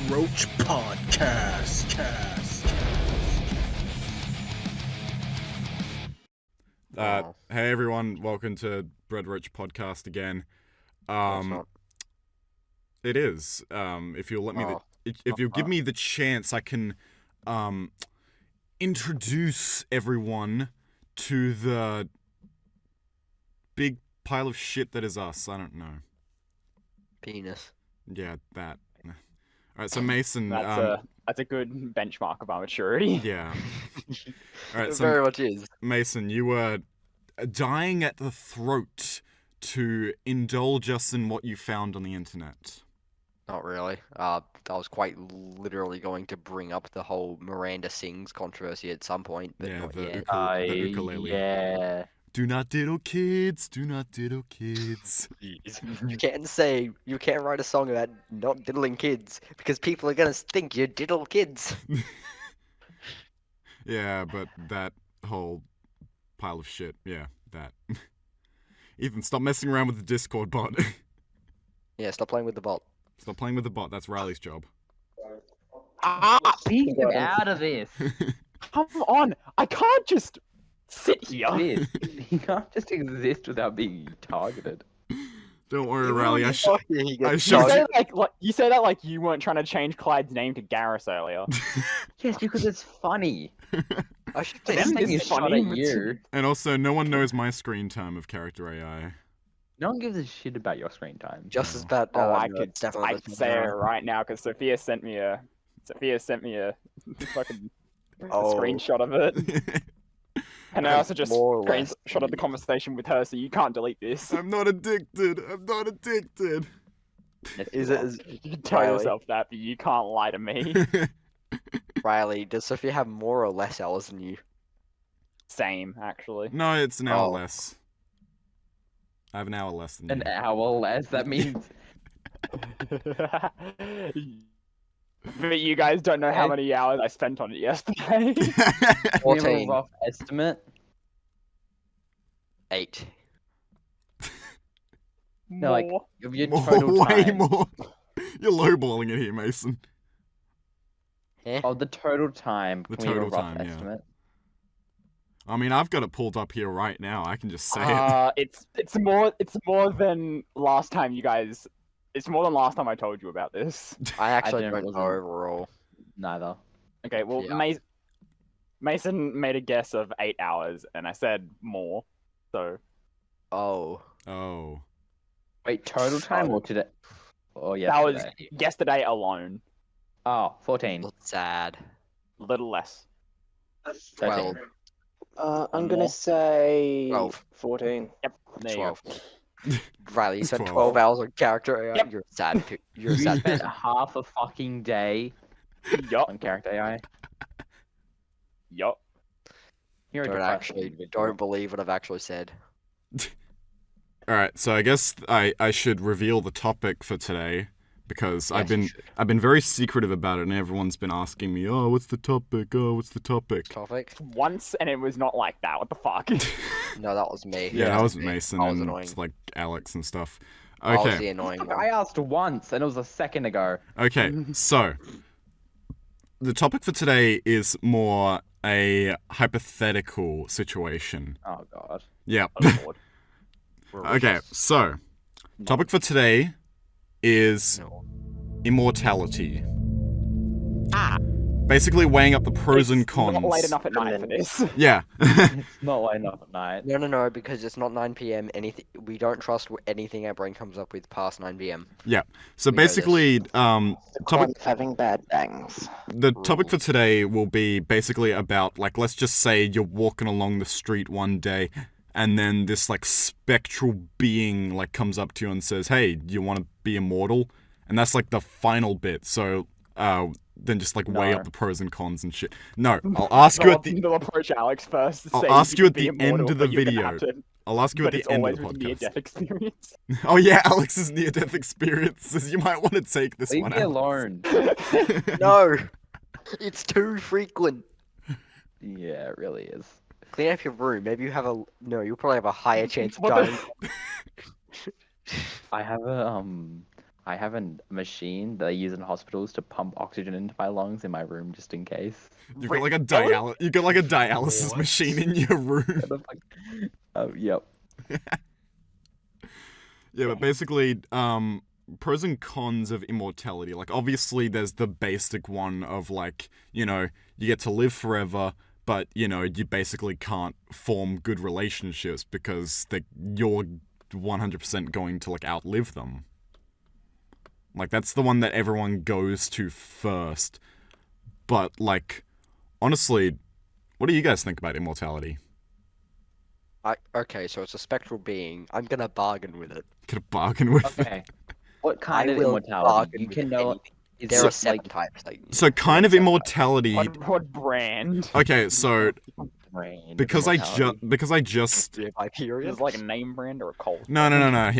Roach podcast. Hey everyone, welcome to Roach podcast again. It is. If you'll let me, if you'll give me the chance, I can introduce everyone to the big pile of shit that is us. I don't know. Penis. Yeah, that. All right, so Mason. That's a good benchmark of our maturity. Yeah. All right, It so very much is. Mason, you were dying at the throat to indulge us in what you found on the internet. Not really. I was quite literally going to bring up the whole Miranda Sings controversy at some point, but not yet. The ukulele. Yeah. Do not diddle kids. Do not diddle kids. You can't write a song about not diddling kids because people are gonna think you diddle kids. Yeah, but that whole pile of shit. Yeah, that. Ethan, stop messing around with the Discord bot. Yeah, stop playing with the bot. Stop playing with the bot. That's Riley's job. Beat him out of this. Come on, I can't just sit here. He can't just exist without being targeted. Don't worry, Riley. I You You showed say, you say that like you weren't trying to change Clyde's name to Garrus earlier. Yes, because it's funny. I should Them This say thing is is shot funny. at you. And also, no one knows my screen time of character AI. No one gives a shit about your screen time. just as bad. Oh, I no, could it's definitely I less could than say it Miranda. right now because Sophia sent me a fucking Oh. screenshot of it, and I also just More or less. screenshot of the conversation with her, so you can't delete this. I'm not addicted. I'm not addicted. Yes, Is you it are. as You can tell Riley? yourself that, but you can't lie to me. Riley? Does Sophia have more or less hours than you? Same, actually. No, it's an hour Oh. less. I have an hour less than An you. hour less? That means But you guys don't know how Okay. many hours I spent on it yesterday. we have a 14. rough estimate. 8. No, like, More. of your More, total way time. more. You're lowballing it here, Mason. Yeah. Oh, the total time. The Can we have a total rough time, yeah. estimate? I mean, I've got it pulled up here right now. I can just say it. It's more than last time you guys. It's more than last time I told you about this. I actually didn't- don't know wasn't- overall. Neither. Okay, well, Yeah. Mason made a guess of 8 hours, and I said more. So Oh. Oh. Wait, total time or today? Oh, yeah. that was yesterday alone. Oh, 14. That's sad. A little less. 13. 12. I'm gonna say 12. 14. There you 12. go. Riley, you spent 12. 12 hours on character AI. Yep. You're a sad. You're a You sad spent person. half a fucking day Yup, on character AI. yup. You're a Don't depressing actually. individual. Don't believe what I've actually said. Alright, so I guess I should reveal the topic for today. Because Yes, you should. I've been very secretive about it, and everyone's been asking me, "Oh, what's the topic? Oh, what's the topic?" Topic? Once, and it was not like that. What the fuck? No, that was me. Yeah, that was me. Mason I was and annoying. like Alex and stuff. I was Okay, the annoying Fuck, one. I asked once, and it was a second ago. okay. So the topic for today is more a hypothetical situation. Oh god. Yeah. Oh, Lord. Okay. So topic for today is No. immortality. Basically weighing up the pros and It's cons. Not late enough at night for this. Yeah. It's not late enough at night. No, because it's not 9 p.m. Anything. We don't trust anything our brain comes up with past 9 p.m. So We know this. basically, topic Having bad bangs. the topic for today will be basically about, like, let's just say you're walking along the street one day, and then this like spectral being like comes up to you and says, "Hey, do you want to be immortal?" And that's like the final bit. So then just like weigh No. up the pros and cons and shit. No, I'll ask you at the They'll approach Alex first. I'll say ask you can at be the immortal, end of the but you're gonna video. have to- I'll ask you But at it's the end always of the with podcast. near-death experience. Oh yeah, Alex's near-death experiences. You might want to take this Leave one me out. alone. No, it's too frequent. Yeah, it really is. Clean up your room. Maybe you have a. No, you'll probably have a higher chance of What the- dying. I have a I have a machine that I use in hospitals to pump oxygen into my lungs in my room just in case. You've got like a dialysis What? machine in your room. What the fuck? Yep. Yeah, but basically, pros and cons of immortality. Like, obviously, there's the basic one of, like, you know, you get to live forever, but, you know, you basically can't form good relationships because you're 100% going to, like, outlive them. Like, that's the one that everyone goes to first. But, like, honestly, what do you guys think about immortality? Okay, so it's a spectral being. I'm gonna bargain with it. Could have bargained with it. Okay. What kind I of will immortality? bargain You with can know. anything. Is There it are 7 like types. Like, So, kind of immortality. What brand? Okay, so brain because I just do you have Hyperion? Is it like a name brand or a cult? no.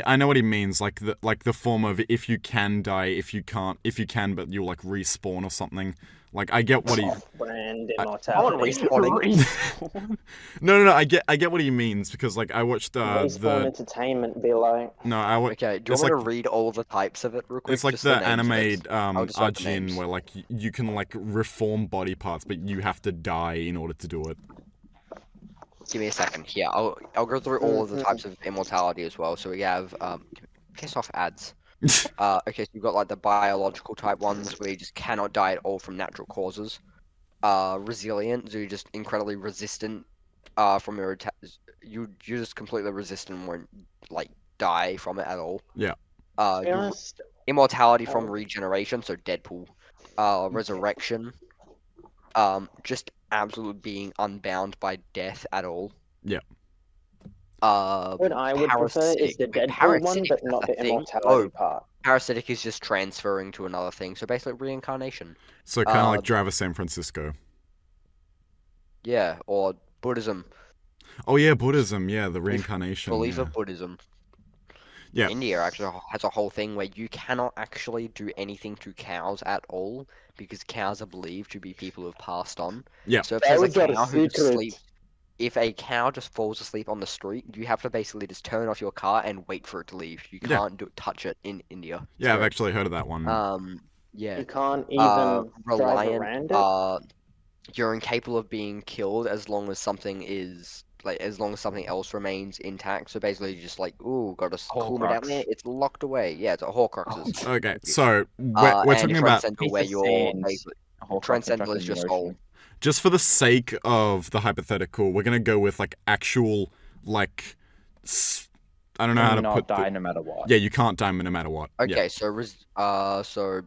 I know what he means. Like the form of if you can die, if you can't, if you can, but you'll like respawn or something. Like I get what he. Brand I immortality. want respawning. No. I get what he means because like I watched Respawn the Entertainment below. no I watched. Okay, do you It's want me like to read all the types of it real quick? it's like Just the names of anime it. I'll just write the Arjin names. where like you can like reform body parts, but you have to die in order to do it. Give me a second. Yeah, I'll go through all of the types of immortality as well. So we have piss off ads. Okay, so you've got like the biological type ones where you just cannot die at all from natural causes. Resilient, so you're just incredibly resistant. From your you're just completely resistant and won't like die from it at all. Yeah. To be Your honest, immortality from Oh. regeneration, so Deadpool. Resurrection. Just absolute being unbound by death at all. Yeah. what I would prefer is the Wait, Deadpool one, parasitic, but that's not a the thing? immortality Oh, part. parasitic is just transferring to another thing, so basically reincarnation. So kind of like Uh, Driver San Francisco. Yeah, or Buddhism. Oh yeah, Buddhism. Yeah, the reincarnation. Belief Yeah. of Buddhism. Yeah. India actually has a whole thing where you cannot actually do anything to cows at all because cows are believed to be people who've passed on. Yeah. So if That there's a was our cow who just secret. sleeps, if a cow just falls asleep on the street, you have to basically just turn off your car and wait for it to leave. You Yeah. can't touch it in India. Yeah, I've So, actually heard of that one. yeah. You can't even drive Reliant, around it. you're incapable of being killed as long as something else remains intact. So basically, you're just like, ooh, got a cool me down Horcrux. there. It's locked away. Yeah, it's a Horcruxes. Okay, so we're And talking about transcendental, Piece where of you're sand. basically A whole transcendental fucking is truck your in the soul. ocean. just for the sake of the hypothetical, we're gonna go with like actual like I don't know how to Not put die no matter what. Yeah, you can't die no matter what. Okay, Yeah. so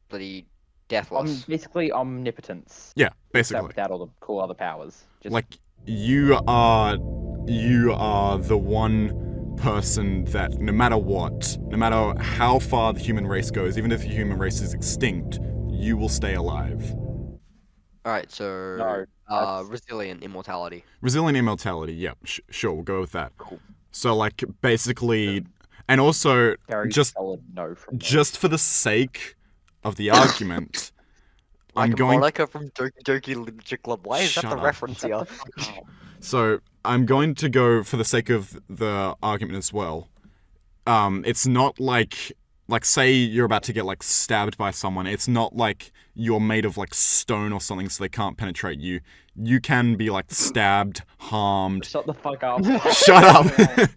bloody deathless. Basically omnipotence. Yeah, Except basically. without all the cool other powers. Just Like you are the one person that no matter what, no matter how far the human race goes, even if the human race is extinct, you will stay alive. All right, so No, that's- resilient immortality. Resilient immortality, yeah, sure, we'll go with that. Cool. So like basically, and also very just solid no from me. just for the sake of the argument, I'm Like going. Monica from Doki Doki Literature Club. Why is that Shut the up. reference here? So I'm going to go for the sake of the argument as well. It's not like say you're about to get like stabbed by someone. It's not like you're made of like stone or something, so they can't penetrate you. You can be like stabbed, harmed. Shut the fuck up. Shut up.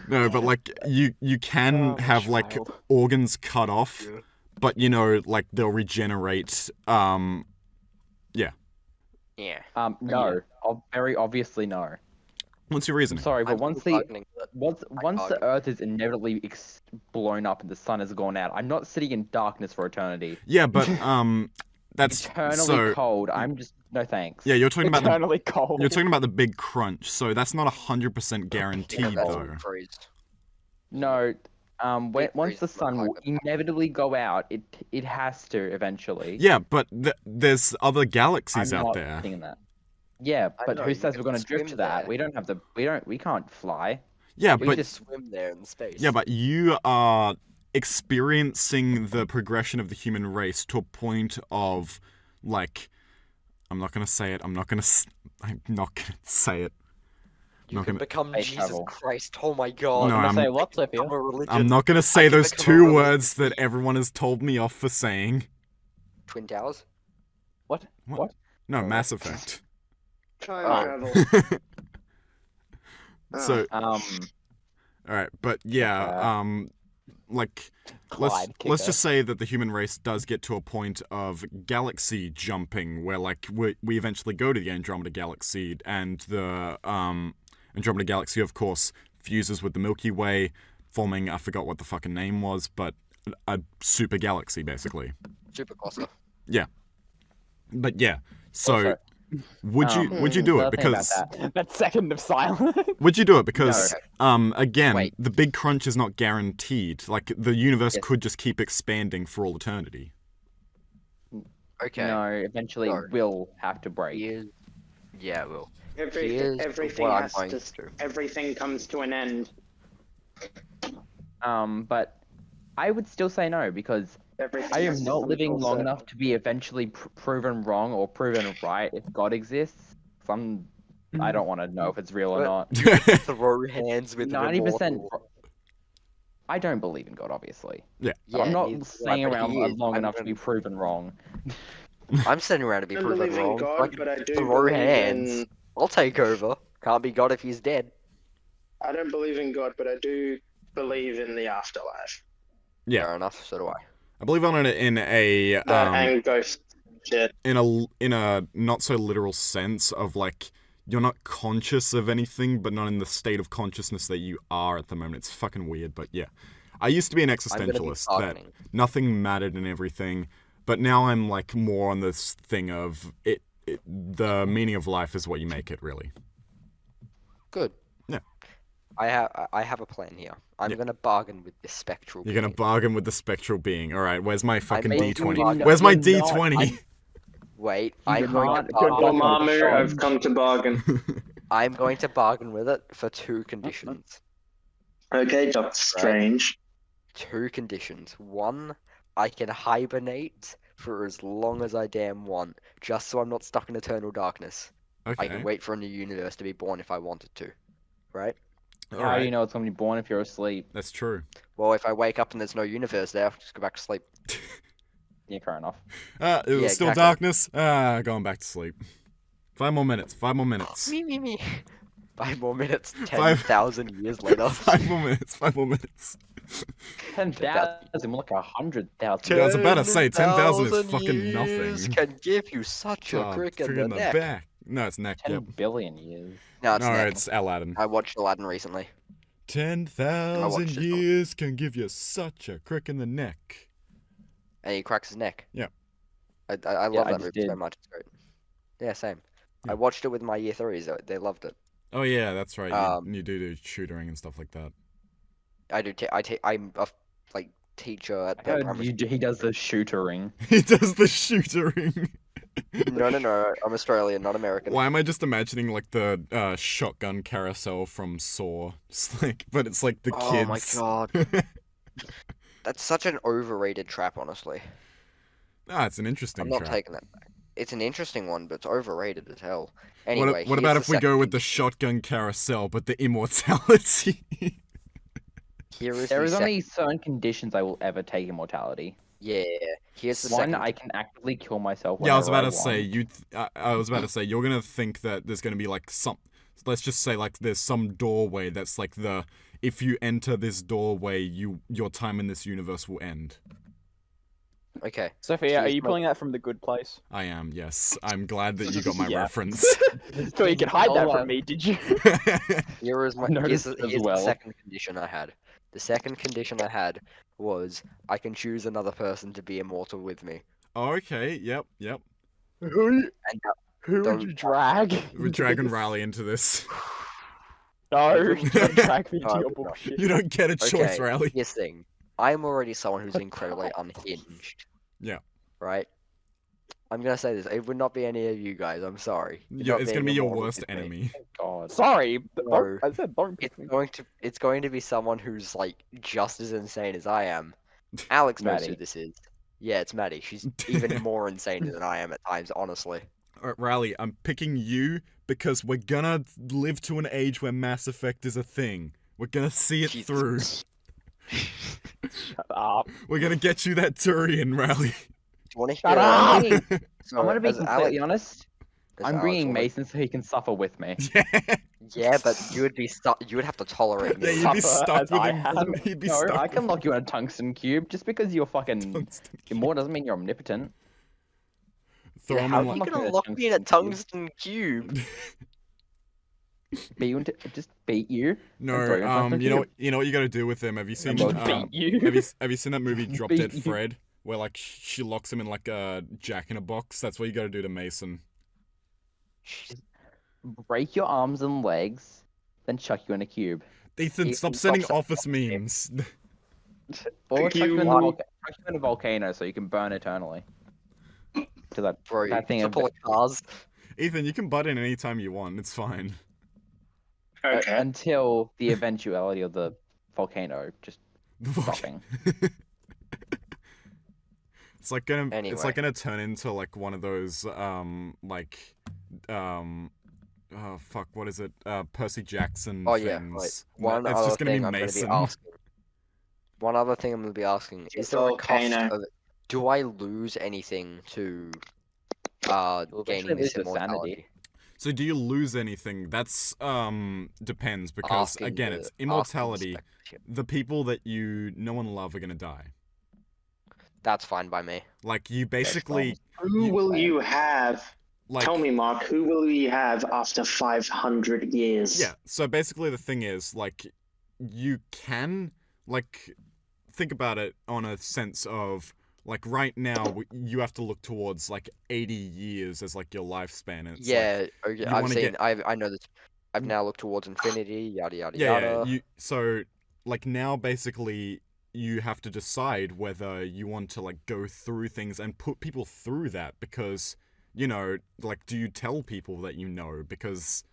No, but like you can have like child. organs cut off, Yeah. but you know like they'll regenerate. Yeah. No. Very obviously no. What's your I'm reasoning? sorry, but I'm once bargaining with it. once the bargain. Earth is inevitably blown up and the sun has gone out, I'm not sitting in darkness for eternity. Yeah, but that's Eternally so. cold. I'm just no thanks. Yeah, you're talking about the Eternally cold. you're talking about the big crunch, so that's not 100% Yeah, guaranteed that's though. freeze. No. Once the freeze sun will like that. inevitably go out, it has to eventually. Yeah, but there's other galaxies I'm out not there. sitting in that. Yeah, I but know, who you says can we're going to drift swim to that? there. We can't fly. Yeah, we but just Swim there in space. yeah, but you are experiencing the progression of the human race to a point of like I'm not gonna say it. I'm not gonna say it. You Not can gonna- become Space Jesus travel. Christ. Oh my god. No, I'm I'm- gonna say what, Sophia? Become a religion. I'm not gonna say can those become a two religion. words that everyone has told me off for saying. Twin Towers? What? What? No, Oh. Mass Effect. Time Oh. travel. So, Um, alright, but yeah, like, Clyde let's kicker. just say that the human race does get to a point of galaxy jumping, where like we eventually go to the Andromeda Galaxy, and the Andromeda Galaxy, of course, fuses with the Milky Way, forming, I forgot what the fucking name was, but a super galaxy basically. Super cluster. But yeah, so Also, would you do the it thing about because That second of silence. would you do it because again, Wait. the big crunch is not guaranteed. Like the universe Yes. could just keep expanding for all eternity. Okay. No, eventually No. will have to break. Here's... Yeah, it will. Everything, Here's everything what I'm has going to. to do. Everything comes to an end. But I would still say no because Everything I am has to not come living full long circle. enough to be eventually proven wrong or proven right if God exists. I don't want to know if it's real or But- not. Throw hands with 90%. immortal. I don't believe in God, obviously. Yeah. Yeah, I'm not neither do I, staying but around he is. long I'm enough to be gonna- proven wrong. I'm standing around to be I don't proven believe in wrong. so I God, can but I do throw believe hands. in. I'll take over. Can't be God if he's dead. I don't believe in God, but I do believe in the afterlife. Yeah. Fair enough. So do I. I believe on it in a That and ghost shit. in a not so literal sense of like you're not conscious of anything, but not in the state of consciousness that you are at the moment. It's fucking weird, but yeah. I used to be an I'm gonna be existentialist that bargaining. nothing mattered and everything, but now I'm like more on this thing of the meaning of life is what you make it, really. Good. Yeah. I have a plan here. I'm Yeah. gonna bargain with this spectral. You're gonna being. bargain with the spectral being. All right, where's my fucking making D20? bargain- Where's my You're not- D20? Wait, You're I'm going not to good bargain. luck. Dormammu, I've come to bargain. I'm going to bargain with it for two conditions. Okay, Doctor Strange. Two conditions. One, I can hibernate for as long as I damn want, just so I'm not stuck in eternal darkness. I can Okay. wait for a new universe to be born if I wanted to. Right? All How do right. you know it's going to be born if you're asleep? That's true. Well, if I wake up and there's no universe there, I'll just go back to sleep. Yeah, fair enough. It was Yeah, still exactly. darkness. Going back to sleep. 5 more minutes. 5 more minutes. Me. 5 more minutes, Five- 10,000 years later. 5 more minutes. 5 more minutes. 10,000, more like 100,000. Yeah, I was about to say, 10,000 is 10,000 fucking years nothing. Can give you such a Oh, crick in frick the neck. back. No, it's neck. 10 Yep. billion years. No, it's No, neck. it's Aladdin. I watched Aladdin recently. 10,000 watched it. years can give you such a crick in the neck. And he cracks his neck. Yeah. I love I that just movie so did. much. It's great. Yeah, same. Yeah. I watched it with my year threes. They loved it. Oh yeah, that's right. Um, You do tutoring and stuff like that. I do. I'm a teacher at I the heard primary he does the shootering. He does the shootering. school. No. I'm Australian, not American. Why am I just imagining like the shotgun carousel from Saw? Just like, but it's like the Oh my kids. god. That's such an overrated trap, honestly. Ah, it's an interesting I'm not trap. taking that back. It's an interesting one, but it's overrated as hell. What, Anyway, what about here's if we go with the shotgun carousel, but the immortality? Here is There the is second. only certain conditions I will ever take immortality. Yeah. Here's the One, second. I can actively kill myself. Yeah, I was whenever about to say want. I was about to say you're gonna think that there's gonna be like some. Let's just say like there's some doorway that's like the if you enter this doorway, your time in this universe will end. Okay. Sophia, are Here's you my- pulling that from the good place? I am. Yes, I'm glad that you got my Yeah. reference. So you could hide that Hold from on. me, did you? Here is my Noticed here's as the well. second condition I had. The second condition I had was I can choose another person to be immortal with me. Oh, okay. Yep. Who And would don't- you drag? We're into dragging this? Riley into this. No, don't drag me into No, your no. bullshit. You don't get a choice, Okay, Riley. here's the thing. I'm already someone who's incredibly unhinged. Yeah. Right? I'm gonna say this. It would not be any of you guys. I'm sorry. Yeah, Not it's gonna being be your immortal worst with me. enemy. God. Sorry, No. I said don't pick It's me. going to be someone who's like just as insane as I am. Alex knows who Maddie. this is. Yeah, it's Maddie. She's even more insane than I am at times, honestly. Alright, Riley, I'm picking you because we're gonna live to an age where Mass Effect is a thing. We're gonna see it Jesus. through. Shut up. We're gonna get you that Turian, Riley. Do you want to Shut hear? up! So, I'm gonna be as completely Alex- honest. as I'm Alex bringing already- Mason so he can suffer with me. Yeah, Yeah, but you would be stuck. You would have to tolerate yeah, me. you'd be Suffer stuck as with I him. have. He'd be No, stuck I with can lock you in a tungsten cube. Just because you're fucking tungsten. immortal doesn't mean you're omnipotent. Throw Yeah, him how in come like You're Lock me gonna in a lock me in a tungsten tungsten cube. Just beat you. no. and throw you in a tungsten You know cube. what you gotta do with him? Have you seen? Well, Beat you. Have you seen that movie Drop Beat Dead you. Fred, where like she locks him in like a jack in a box? That's what you gotta do to Mason. Break your arms and legs, then chuck you in a cube. Ethan, Ethan, stop stop sending sending office memes. Or chuck you, in the You- chuck you in a volcano so you can burn eternally. Because that, Bro, that thing it's a of full of cars. Ethan, you can butt in anytime you want. It's fine. Okay. until the eventuality of the volcano just stopping. It's like gonna Anyway. it's like gonna turn into like one of those oh fuck, what is it? Percy Jackson Oh things. yeah, wait. No, One it's other just gonna thing be I'm Mason. gonna be asking. One other thing I'm gonna be asking: Is there a cost Volcano. of it? Do I lose anything to You'll gaining eventually this lose your sanity. immortality? So do you lose anything? That's depends because Asking again the- it's asking the immortality. spectator. The people that you know and love are gonna die. That's fine by me. Like you basically Who will you have? like Tell me, Mark. Who will you have after 500 years? yeah. So basically the thing is like you can like think about it on a sense of like right now you have to look towards like 80 years as like your lifespan. And it's like, Yeah, okay, you I've wanna seen. get- I know this. I've now looked towards infinity. Yada yada yeah, yada. you so like now basically you have to decide whether you want to like go through things and put people through that because you know like do you tell people that you know because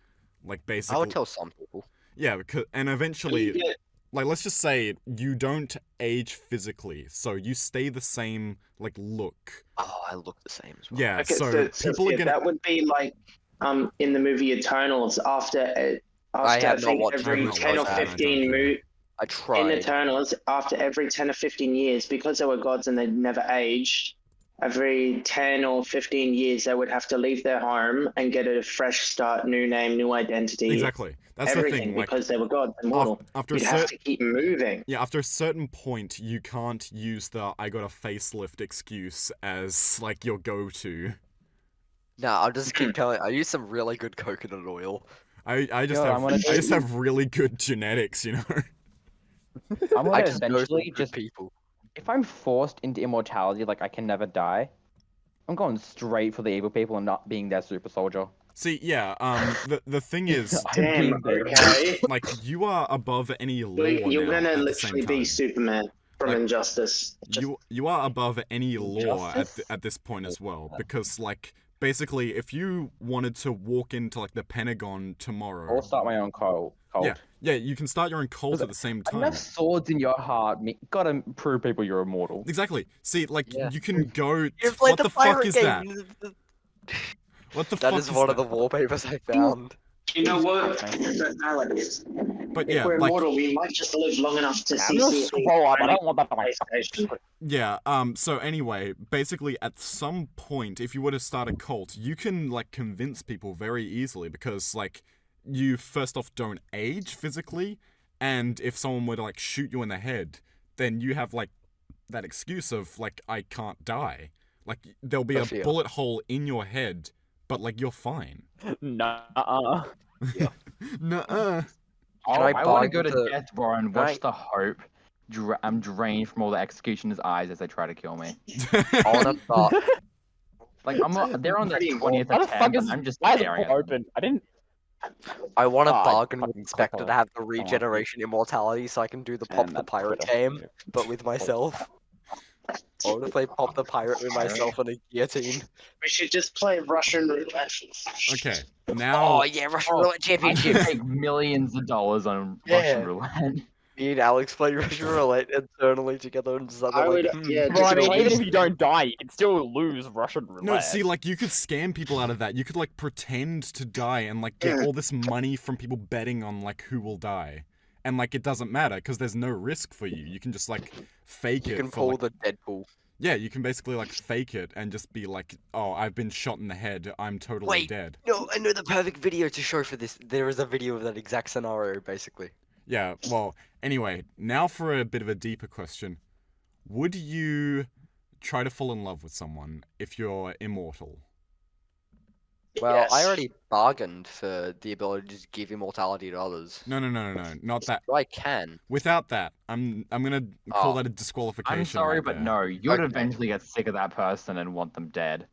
like basically I would tell some people. yeah because and eventually Yeah. like let's just say you don't age physically so you stay the same like look Oh, I look the same as well. yeah Okay, so people are yeah, gonna that would be like in the movie Eternals after I have not think watched every it. 10 or I don't 15 care. I in tried. Eternals after every 10 or 15 years because they were gods and they never aged. Every 10 or 15 years they would have to leave their home and get a fresh start, new name, new identity. exactly that's the Everything thing like because they were gods immortal. after a You'd have certain to keep moving. yeah, after a certain point, you can't use the "I got a facelift" excuse as like your go-to. Nah, I'll just keep telling. I use some really good coconut oil. I just Yo, have I'm gonna I just do- have really good genetics, you know. I'm I gonna just know some eventually good just people. if I'm forced into immortality, like I can never die, I'm going straight for the evil people and not being their super soldier. See, yeah, the thing is, I'm Damn, being their- okay. like you are above any law You're now gonna at the same literally be time. Superman from Like, Injustice. Just You are above any law Injustice? at this point as well because like basically if you wanted to walk into like the Pentagon tomorrow, Or start my own cult. yeah, you can start your own cult at the same time. Enough swords in your heart. Gotta prove people you're immortal. Exactly. See, like Yeah. you can go. You played What the the fuck pirate is game. that? What the That fuck is one of the that? wallpapers I found. you know what, Okay. Alex? But If yeah, we're like immortal, we might just live long enough to see. I'm gonna scroll up. I don't want that on my PlayStation. yeah. So anyway, basically, at some point, if you were to start a cult, you can like convince people very easily because like you first off don't age physically, and if someone were to like shoot you in the head, then you have like that excuse of like I can't die. Like there'll be I a feel. bullet hole in your head, but like you're fine. Nuh-uh. Nuh-uh. Can I I want to bargain go to to- death row and Can watch I- the hope. I'm drained from all the executioner's eyes as they try to kill me. I wanna start. Like they're on their Pretty 20th Why the fuck attempt. is and I'm just why is the staring door at open? I didn't. I want to God, bargain with fucking Inspector clicker. to have the want to- regeneration immortality so I can do the Man, Pop the that Pirate Twitter. game, but with myself. I want to play Pop the Pirate with myself on a guillotine. We should just play Russian roulette. Okay. Now Oh yeah, Russian Oh, Roulette I should Championship. make millions of dollars on Yeah. Russian roulette. Me and Alex play Russian Roulette internally together and just I would, yeah, Well, I just mean, be even if you don't die, you can still lose Russian roulette. No, see, like, you could scam people out of that. You could, like, pretend to die and, like, get all this money from people betting on, like, who will die. And, like, it doesn't matter, because there's no risk for you. You can just, like, fake it. You can for, pull like... the Deadpool. Yeah, you can basically, like, fake it and just be like, oh, I've been shot in the head. I'm totally Wait. dead. No, I know the perfect video to show for this. There is a video of that exact scenario, basically. Yeah, well, anyway, now for a bit of a deeper question. Would you try to fall in love with someone if you're immortal? Well, Yes. I already bargained for the ability to just give immortality to others. No, not that. So I can. Without that, I'm gonna call Oh. that a disqualification. I'm sorry, right but there. no, you would Okay. eventually get sick of that person and want them dead.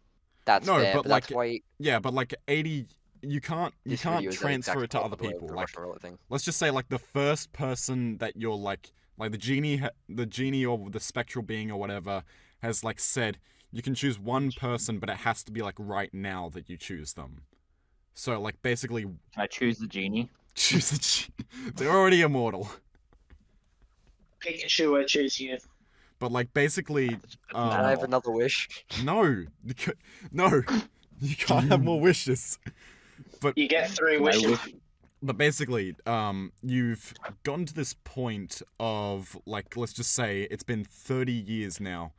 That's No, fair, but, but that's like, why Yeah, but like 80, you can't this video is that transfer exact it to other plot of people. the Like, Russian roulette thing. let's just say like the first person that you're like the genie or the spectral being or whatever has like said you can choose one person, but it has to be like right now that you choose them. So like basically Can I choose the genie? choose they're already immortal. Pikachu, I choose you. But like basically, Can I have Animal. another wish? no, no, you can't have more wishes. You get 3 My wishes. wish- But basically, you've gotten to this point of, like, let's just say it's been 30 years now,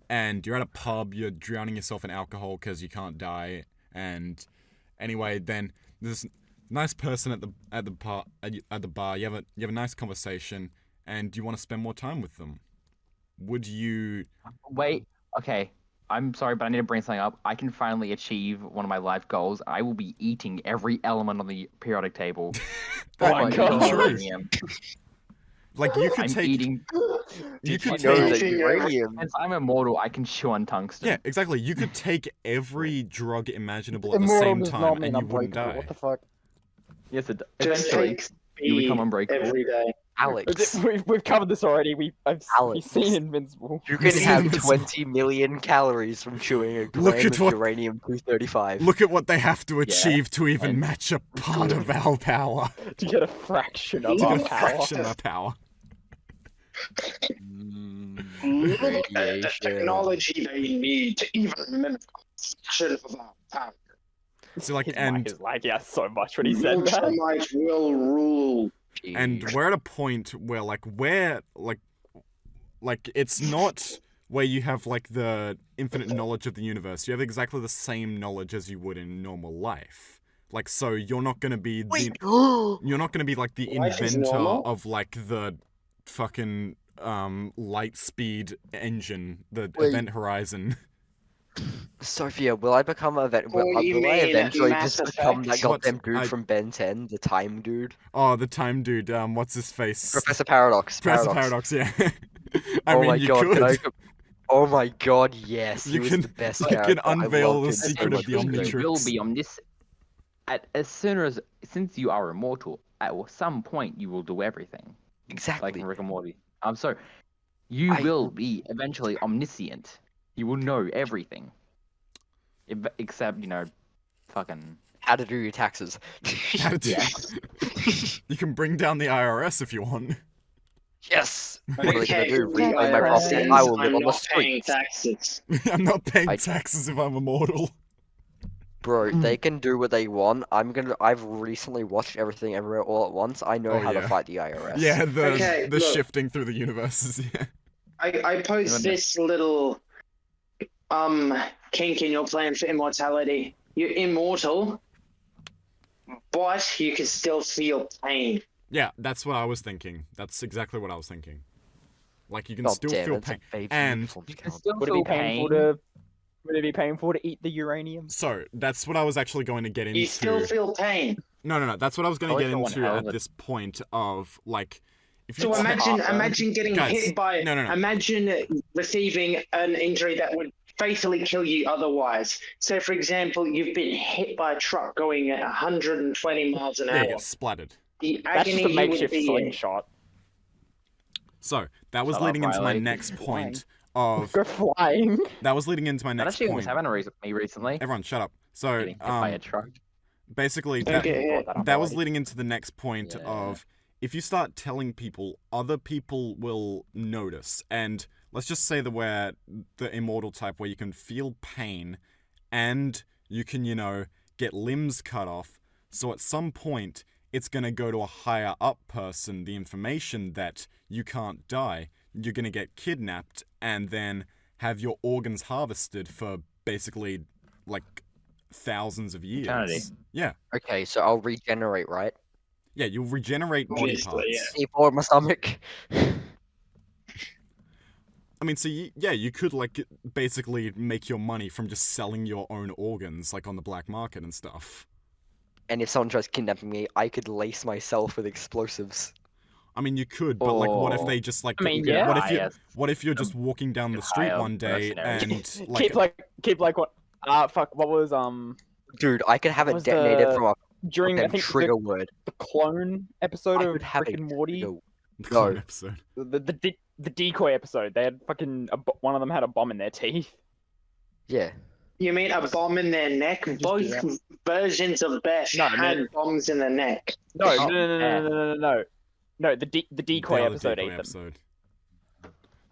and you're at a pub, you're drowning yourself in alcohol because you can't die, and anyway, then there's this nice person at the bar, you have a nice conversation, and you want to spend more time with them. Would you... Wait, okay. I'm sorry, but I need to bring something up. I can finally achieve one of my life goals. I will be eating every element on the periodic table. Oh while my I'm God. eating True. uranium. Like, you could I'm take... eating. You Did you could know take... that uranium? Since I'm immortal, I can chew on tungsten. Yeah, exactly. You could take every drug imaginable at the Immortal same does time, not and mean you wouldn't unbreakable. die. What the fuck? Yes, it Just eventually take you become speed unbreakable. every day. Alex, We've covered this already. We've Alex. seen Invincible. you can You've have seen this 20 million calories from chewing a Look gram at of what- uranium-235. Look at what they have to achieve to even and- match a part of our power. To get a fraction of To our get a power. fraction of our power. Look at the Radiation. technology they need to even minimize fraction of our power. So like, His and mic is like, yeah, so much when he said that. Ultramight will rule. and we're at a point where like it's not where you have like the infinite knowledge of the universe. You have exactly the same knowledge as you would in normal life. Like, so you're not gonna be Wait. you're not gonna be like the Life is inventor normal? of like the fucking light speed engine, the Wait. event horizon. Sophia, will I become a vet? Or Will, you will I mean eventually Mass just become Effect? that goddamn What? dude from Ben 10, the time dude? Oh, the time dude. What's his face? Professor Paradox. Professor Paradox. Yeah. I Oh mean, my you god, could. can I... Oh my god, yes. He You was can- the best you character. can I unveil loved the him so secret of much the as a kid. Omnitrix. You will be omnis. Since you are immortal, at some point you will do everything. Like Exactly. in Rick and Morty. So you I- will be eventually omniscient. You will know everything. Except, fucking. How to do your taxes. How to- Yeah. You can bring down the IRS if you want. Yes! What are they gonna Okay, do? the Reclaim my property? IRS I will live I'm on the not paying streets. taxes. I'm not paying I- taxes if I'm immortal. Bro, they can do what they want. I've recently watched Everything Everywhere All at Once. I know Oh, how yeah. to fight the IRS. Yeah, the Okay, look. shifting through the universes. Yeah. I posed this little kink in your plan for immortality. You're immortal, but you can still feel pain. Yeah, that's what I was thinking. That's exactly what I was thinking. Like you can God still damn, feel it's a pain. baby And- uniform You can count. still Would it feel be painful pain. to? Would it be painful to eat the uranium? So that's what I was actually going to get into. You still feel pain. No. That's what I was going to Probably get feel one into hell at of a- this point of like, if you So take- imagine getting Guys, hit by. no. Imagine receiving an injury that would fatally kill you otherwise. So, for example, you've been hit by a truck going at 120 miles an yeah, hour. you get splattered. The That's agony just a you would makeshift be in. slingshot. So that was Shut up, leading into my Riley. next Flying. point of Go flying. that was leading into my That next actually was point. happening me recently. Everyone, shut up. So Getting hit by a truck. basically Don't get hit. that was leading into the next point Yeah. of if you start telling people, other people will notice. And let's just say that we're the immortal type where you can feel pain and you can, get limbs cut off. So at some point, it's going to go to a higher up person, the information that you can't die. You're going to get kidnapped and then have your organs harvested for basically, like, thousands of years. Eternity. Yeah. Okay, so I'll regenerate, right? Yeah, you'll regenerate body Obviously, parts. C4 in my stomach. I mean, so you could, like, basically make your money from just selling your own organs, like, on the black market and stuff. And if someone tries kidnapping me, I could lace myself with explosives. I mean, you could, but, like, what if Oh. they just, like, I mean, You could yeah. hire what if you're just walking down the could street hire one day mercenaries. and, like, keep like what? Fuck. What was Dude, I could have it Was detonated the- from a during I goddamn think trigger word. the clone episode I of could have Rick it. and Morty? the clone No. episode? The decoy episode. They had fucking one of them had a bomb in their teeth. Yeah. You mean a bomb in their neck? Just Both do that. versions of Beth No, had no. bombs in the neck. No, Oh, no. The decoy The other episode. decoy Ethan. episode.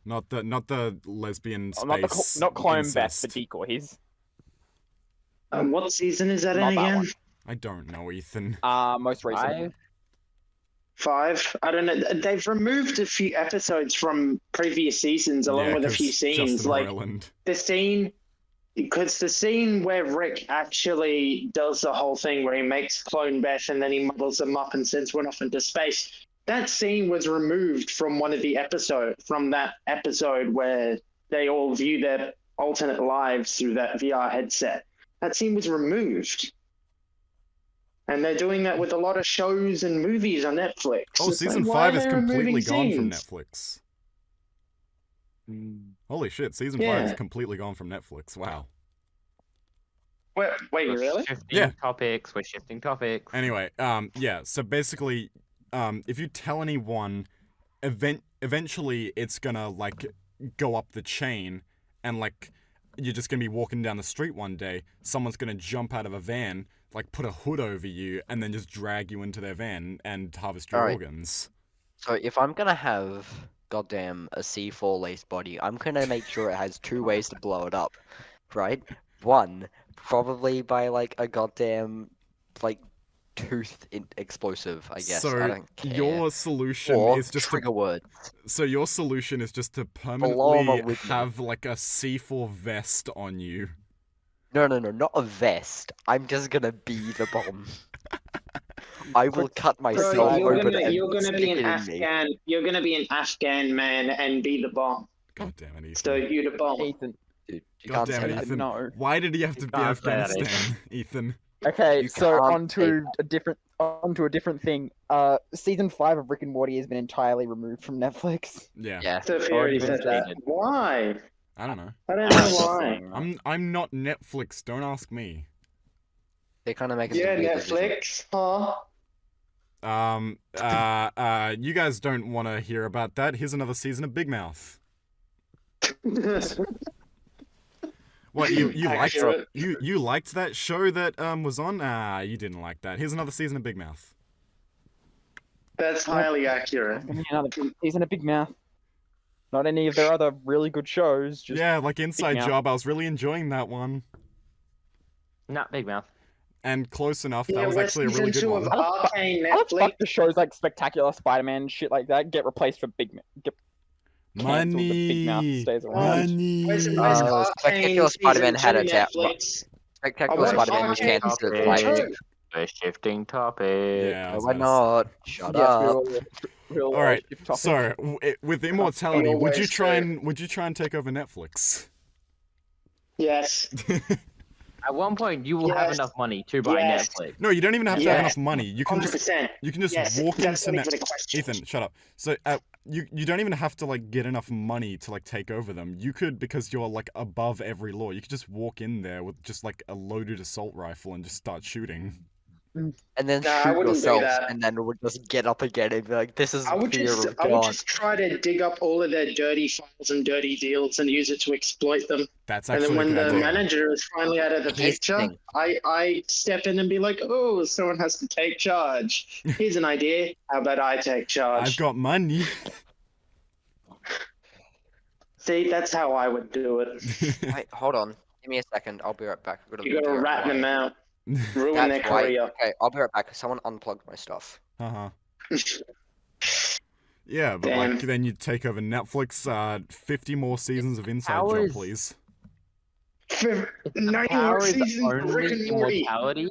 Not the lesbian Oh, space. not clone Beth, incest. the decoys. What season is that Not in that again? one. I don't know, Ethan. Most recent. 5? I don't know. They've removed a few episodes from previous seasons along Yeah, with a 'cause few scenes. Justin Like Roiland. the scene, because the scene where Rick actually does the whole thing where he makes clone Beth and then he models them up and sends one off into space. That scene was removed from that episode where they all view their alternate lives through that VR headset. That scene was removed. And they're doing that with a lot of shows and movies on Netflix. Oh, It's season like, why 5 are is they completely removing gone from scenes? Netflix. Holy shit, season 5 Yeah. is completely gone from Netflix. Wow. Wait, We're really? shifting Yeah. topics. We're shifting topics. Anyway, yeah, so basically, if you tell anyone, eventually it's gonna, like, go up the chain, and, like, you're just gonna be walking down the street one day, someone's gonna jump out of a van, like, put a hood over you, and then just drag you into their van and harvest your Alright. organs. So if I'm gonna have goddamn a C4 laced body, I'm gonna make sure it has 2 ways to blow it up, right? One, probably by like a goddamn like explosive, I guess. So I don't care. your solution Or is just to, trigger word. so your solution is just to Along permanently with me. have like a C4 vest on you. No, not a vest. I'm just gonna be the bomb. I will cut myself Bro, open and you're gonna stick be it an in me. Afghan. You're gonna be an Afghan man and be the bomb. God damn it, Ethan. So you the bomb. Ethan. Dude, you God can't say damn it, that. Ethan. No. Why did he have to be can't say that, Afghanistan, Ethan? Okay, You so can't say onto a different thing. Season 5 of Rick and Morty has been entirely removed from Netflix. Yeah, Yeah. So Already Fury said been that. stated. Why? I don't know. I don't know why. I'm not Netflix. Don't ask me. They kind of make it. Yeah, some weird decision. Netflix, huh? You guys don't want to hear about that. Here's another season of Big Mouth. What you liked? Accurate. You liked that show that was on? You didn't like that. Here's another season of Big Mouth. That's highly accurate. Give me another season of Big Mouth. Not any of their other really good shows. Just Yeah, like Inside Mouth. Job. I was really enjoying that one. Not Big Mouth. And Close Enough. That Yeah, was we're actually a really season good 2 one. of Arcane how the Netflix. fuck the shows like Spectacular Spider-Man and shit like that get replaced for Big Mouth? Get cancelled, but Big Mouth Money. stays around. Where's Money. Arcane Spectacular Spider-Man season had 2 a chat. Netflix? Spectacular watched Spider-Man was Arcane cancelled. season Like, 2. We're shifting topics. Yeah. I no, was why gonna not? Shut Yes, up. we'll All right. shift topic. So with Immortality, would you always try do. and take over Netflix? Yes. At one point, you will have Yes. enough money to buy Yes. Netflix. No, you don't even have to have Yeah. enough money. You can just 100%. Yes, walk that's into not even a question. Ethan, shut up. So you don't even have to like get enough money to like take over them. You could, because you're like above every law. You could just walk in there with just like a loaded assault rifle and just start shooting. and then Nah, I shoot wouldn't do yourself, that. and then would just get up again and be like, "This is I would fear just, of I would God." just try to dig up all of their dirty files and dirty deals and use it to exploit them. That's And then actually a when good the idea. manager is finally out of the Here's the picture, thing. I step in and be like, "Oh, someone has to take charge. Here's an idea. How about I take charge?" I've got money. See, that's how I would do it. Wait, hold on. Give me a second. I'll be right back. I've got a You gotta video rat them online. out, ruin their That's right. career. Okay, I'll be right back. Someone unplugged my stuff. Uh-huh. Yeah, but like Damn. then you take over Netflix. 50 more seasons of Inside How Job, is- please. 90 Power more is seasons of Rick only and Morty. immortality.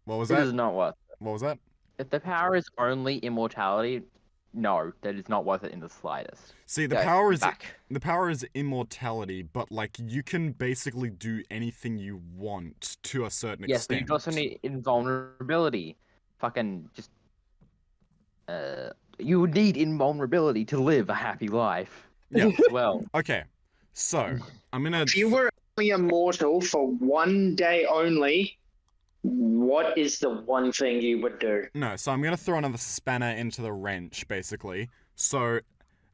What was This that? is not worth. What was that? If the power is only immortality, no, that is not worth it in the slightest. See, the Okay, power is back. immortality, but like you can basically do anything you want to a certain Yes, but extent. you also need invulnerability. Fucking just. You would need invulnerability to live a happy life. Yeah. As well. Okay, so I'm gonna. If you were only immortal for one day only, what is the one thing you would do? No, so I'm gonna throw another spanner into the wrench, basically. So,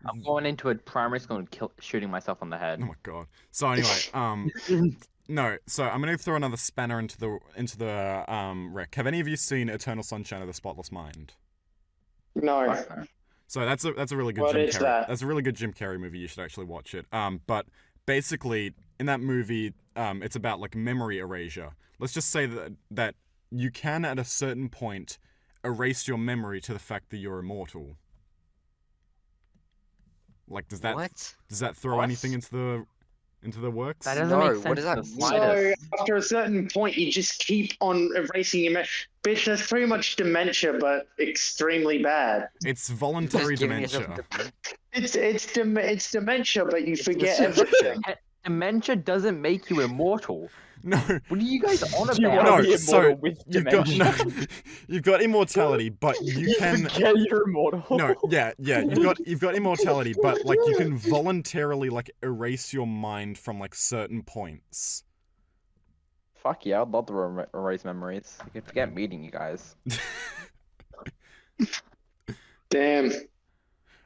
I'm going into a primary school and shooting myself on the head. oh my god. So anyway, no. So I'm gonna throw another spanner into the wreck. Have any of you seen Eternal Sunshine of the Spotless Mind? No. So that's a really good What Jim is Carrey. that? That's a really good Jim Carrey movie. You should actually watch it. But basically in that movie, it's about like memory erasure. Let's just say that you can at a certain point erase your memory to the fact that you're immortal. Like does that throw What? anything into the works? That doesn't No, make what sense does in that the mean? So slightest. after a certain point, you just keep on erasing your memory. Bitch, that's pretty much dementia, but extremely bad. It's voluntary Just giving yourself dementia. It's dementia, but you forget nostalgia. everything. Dementia doesn't make you immortal. No, What are you guys on Do you about? want to No, be so immortal with you've got dementia? you've got immortality, but you can forget you're immortal. no, yeah, you've got immortality, but like you can voluntarily like erase your mind from like certain points. Fuck yeah, I'd love to erase memories. You can forget meeting you guys. Damn.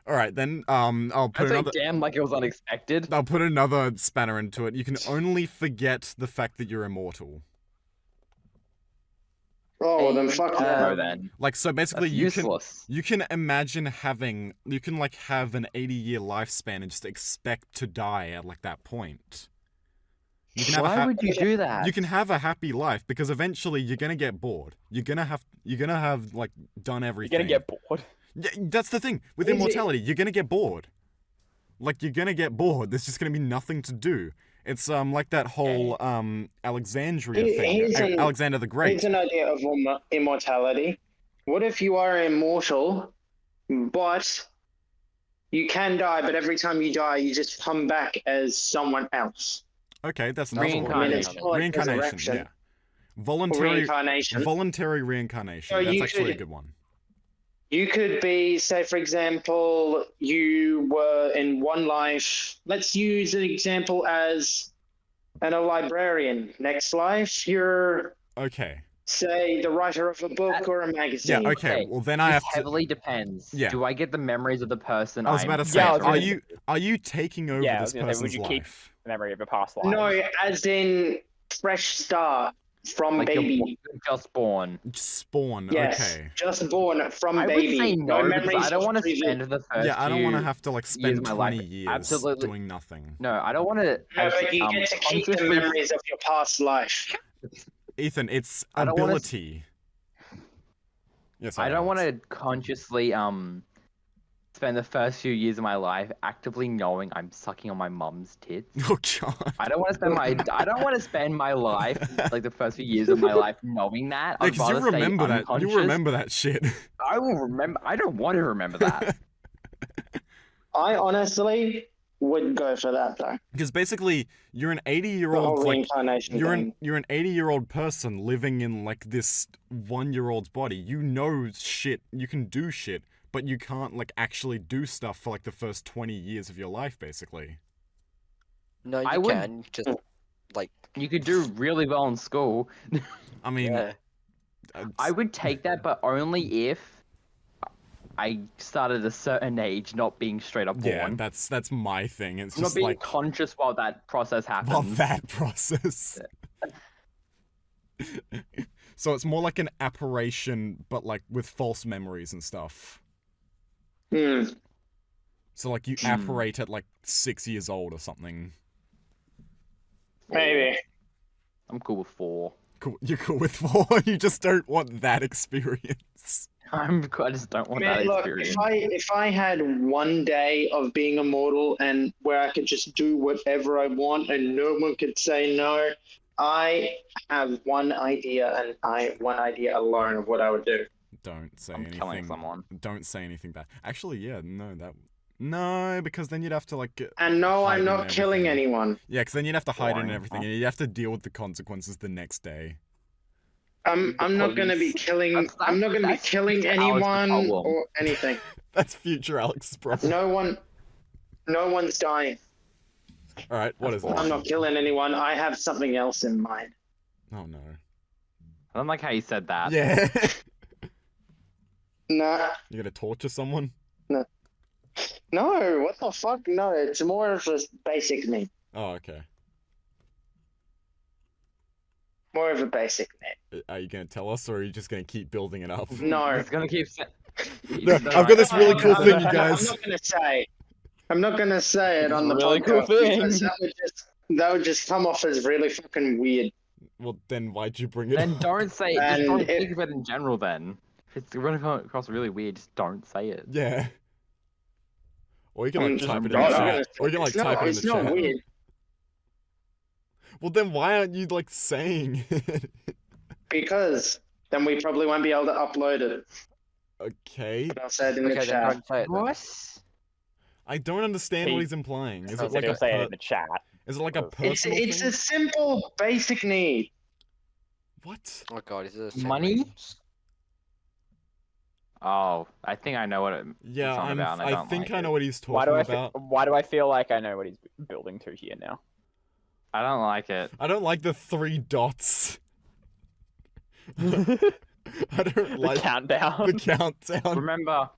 All right, then I'll put I say another damn like it was unexpected. I'll put another spanner into it. You can only forget the fact that you're immortal. Oh, well, then fuck yeah. No then. Like so basically That's useless. you can imagine you can like have an 80-year lifespan and just expect to die at like that point. You can have Why would you do that? You can have a happy life because eventually you're gonna get bored. You're gonna have like done You're everything. gonna get bored. Yeah, that's the thing with Is it- immortality. You're gonna get bored. Like you're gonna get bored. There's just gonna be nothing to do. It's like that whole Alexandria thing. Here's an- Alexander the Great. Here's an idea of immortality. What if you are immortal, but you can die, but every time you die, you just come back as someone else? Okay, that's another one. I mean, it's Reincarnation. like Reincarnation. resurrection Yeah. or Voluntary reincarnation. reincarnation. So That's you actually a could- good one. You could be, say, for example, you were in one life. Let's use an example as a librarian. Next life, you're, Okay. say, the writer of a book or a Yeah. magazine. Okay. Well, then I This have to. heavily depends. Yeah. Do I get the memories of the person? I was I'm about to say, Yeah, I was are gonna you taking over Yeah, I this was gonna say, would person's you keep- life? Memory of a past life. No, as in fresh start from like baby. you're just born. Spawn. Yes, Okay. just born from I baby. would say no because memories I don't of want to previous- spend the first. Yeah, I don't want to few- have to like years spend of my 20 life. years Absolutely. doing nothing. No, I don't want to. No, but you get to keep the memories of your past life. Ethan, it's I don't wanna ability. Yes, I don't want to consciously spend the first few years of my life actively knowing I'm sucking on my mum's tits. Oh god. I don't want to spend my life like the first few years of my life knowing that. Yeah, I'd because you rather stay remember that. You unconscious. remember that shit. I will remember. I don't want to remember that. I honestly would go for that though. Because basically, you're an 80-year-old The whole like reincarnation thing. you're an 80-year-old person living in like this 1-year-old's body. You know shit. You can do shit, but you can't like actually do stuff for like the first 20 years of your life, basically. No, you I would- can just like You could do really well in school. I mean, Yeah. I would take that, but only if I started at a certain age, not being straight up yeah, born. that's my thing. It's I'm not just being like conscious while that process happens. while that process. So it's more like an apparition, but like with false memories and stuff. Hmm. So like you apparate at like 6 years old or something. Maybe. I'm cool with 4. Cool. You're cool with 4. You just don't want that experience. I just don't want that Man, look, experience. if I had one day of being immortal and where I could just do whatever I want and no one could say no, I have one idea and one idea alone of what I would do. Don't say I'm anything. killing someone. Don't say anything bad. Actually, yeah, no, because then you'd have to like. And no, hide I'm in not killing everything. anyone. Yeah, because then you'd have to hide in Boring. everything, and you'd have to deal with the consequences the next day. I'm not gonna be police. killing. That's- I'm not gonna be that's killing Alex the anyone problem. or anything. That's future Alex's problem. No one's dying. All right, what is That's it? I'm not killing anyone. I have something else in mind. Oh no. I don't like how you said that. Yeah. Nah. You're gonna torture someone? No, what the fuck? No, it's more of a basic need. Oh, okay. More of a basic need. Are you gonna tell us, or are you just gonna keep building it up? No. It's gonna keep. No, I've got this really cool thing, you guys. I'm not gonna say it on the Really podcast cool thing. because that would just come off as really fucking weird. Well, then why'd you bring it Then up? don't say it. And Just don't it- think of it in general. Then if it's running across really weird, just don't say it. Yeah. Or you can like I'm type it in not the gonna chat. Or you can like It's not- type it in it's the not chat. weird Well, then why aren't you like saying it? because then we probably won't be able to upload it. Okay. But I'll say it in the Okay, then chat. don't say it. Then. What? I don't understand what He- he's implying. Is Oh, it like He'll a say it in the chat. is it like a It's- personal It's thing? a simple basic need. What? Oh god, is this Money? Oh, I think I know what it. Yeah, it's on about, and I I don't think like I it. know what he's Why do talking I? about. Why do I feel like I know what he's building to here now? I don't like it. I don't like the 3 dots. I don't The like countdown. the countdown. Remember,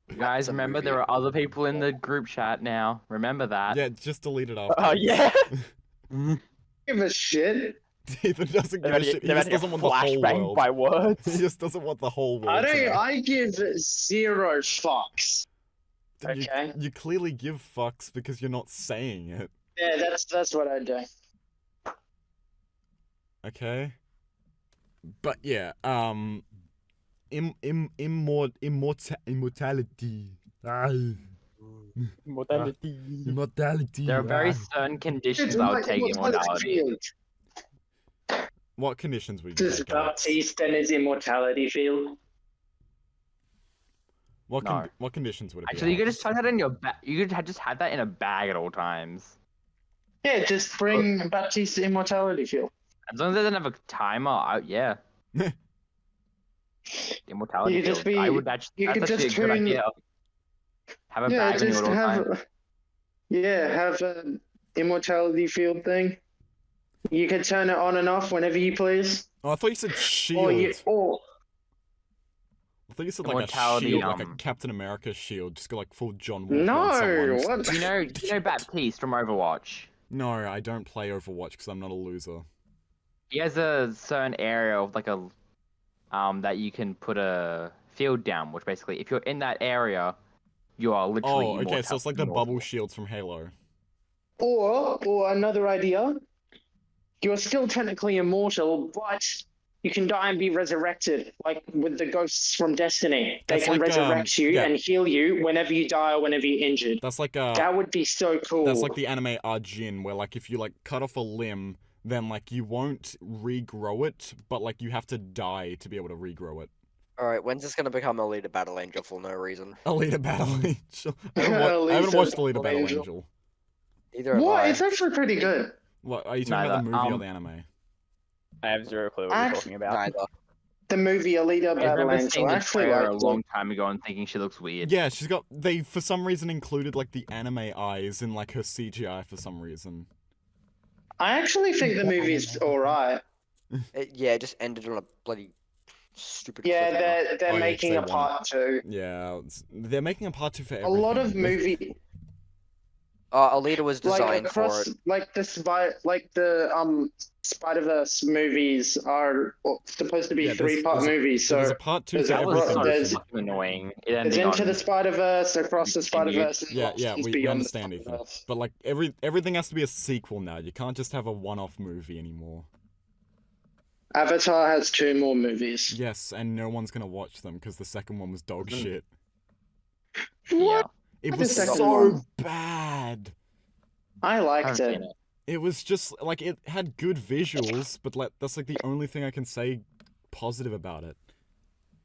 guys. That's a Remember, movie. there are other people in the group chat now. Remember that. Yeah, just delete it after. Oh yeah. Give a shit. Ethan doesn't give They're a shit. He about just to get doesn't want the whole flashbanged world. by He words. just doesn't want the whole world. I to don't. know. I give 0 fucks. Then you- Okay. You clearly give fucks because you're not saying it. Yeah, that's what I do. Okay. But yeah, immortality. Ay, Modality. immortality. There are very ah. certain conditions It's I would like take immortality immortality. field. What conditions would you Does take? Alex? Baptiste and his immortality field? No. What conditions would it be? Actually, you could Alex? just have that in your bag. You could just have that in a bag at all times. Yeah, just bring Baptiste to immortality field. As long as it doesn't have a timer, yeah. Immortality. You could just field. I be- would actually. you That's could actually just a good turn- idea. Have a Yeah, bag on you just at all times. have an immortality field thing. You can turn it on and off whenever you please. Oh, I thought you said shield. Or I thought you said like a Immortality, shield, like a um, Captain America shield. Just go like full John Walker. on no, someone. what? Do you know Baptiste from Overwatch? No, I don't play Overwatch because I'm not a loser. He has a certain area of like a that you can put a field down, which basically, if you're in that area, you are literally. Oh, okay, so it's like the immortal. bubble shields from Halo. Or another idea. You're still technically immortal, but you can die and be resurrected, like with the ghosts from Destiny. They That's can like, resurrect you yeah. and heal you whenever you die or whenever you're injured. That's like That would be so cool. that's like the anime Arjin, where like if you like cut off a limb, then like you won't regrow it, but like you have to die to be able to regrow it. Alright, when's this gonna become Alita Battle Angel for no reason? Alita Battle Angel. I haven't Alita watched Alita Battle Battle Angel. Angel. Either have What? I. It's actually pretty good. What are you talking about? The Neither, movie or the anime? I have zero clue what you're talking about. Neither. The movie Alita I Battle remember Angel. seeing I the actually trailer a liked long it. time ago and thinking she looks weird. Yeah, she's got they for some reason included like the anime eyes in like her CGI for some reason. I actually think the movie's alright. It just ended on a bloody stupid. Yeah, cliffhanger. they're Oh, yeah, 'cause making they a want- part 2. Yeah, they're making a part 2 for A everything. lot of They- movie Alita was like designed for across it. like the Spider-Verse movies are supposed to be Yeah, there's- 3-part there's a- movies, there's so a part 2 there's for a That bro- was everything. so there's- fucking annoying. It It's ended Into on the Spider-Verse, Across the continued. Spider-Verse, and Yeah, Lost yeah, is we Beyond the understand, Ethan. Spider-Verse. But like everything has to be a sequel now. You can't just have a one-off movie anymore. Avatar has 2 more movies. Yes, and no one's gonna watch them because the second one was dog shit. Yeah. It The was second so one. bad. I I liked haven't it. seen it. It was just like it had good visuals, but like that's like the only thing I can say positive about it.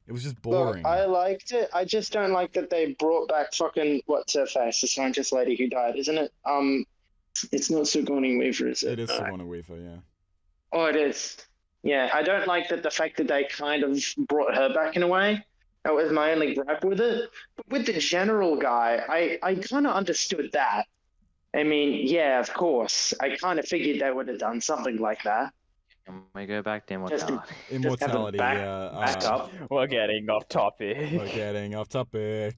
It was just boring. Look, I liked it. I just don't like that they brought back fucking what's her face, the scientist lady who died, isn't it? It's not Sigourney Weaver, is it? It is No. Sigourney Weaver, yeah. Oh, it is. Yeah, I don't like that the fact that they kind of brought her back in a way. That was my only gripe with it. But with the general guy, I kind of understood that. I mean, yeah, of course. I kind of figured they would have done something like that. Can we go back to Just to- Immortality? Immortality, back- yeah. Back up. We're getting off topic. We're getting off topic.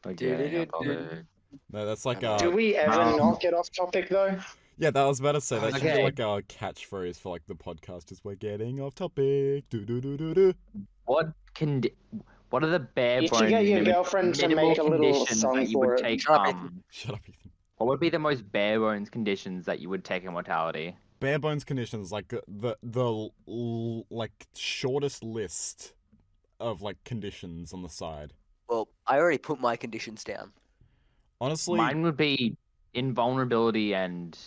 Okay, No, that's like Do we ever Um, not get off topic though? yeah, that was about to say that should be Okay. like our catchphrase for like the podcast is we're getting off topic. Do do do do do. What are the bare You bones should get your girlfriend to minimal make a little conditions song that you for would it. take? Shut up, Ethan. Shut up, Ethan. What would be the most bare bones conditions that you would take Immortality? Bare bones conditions, like like shortest list of like conditions on the side. Well, I already put my conditions down. Honestly, Mine would be invulnerability and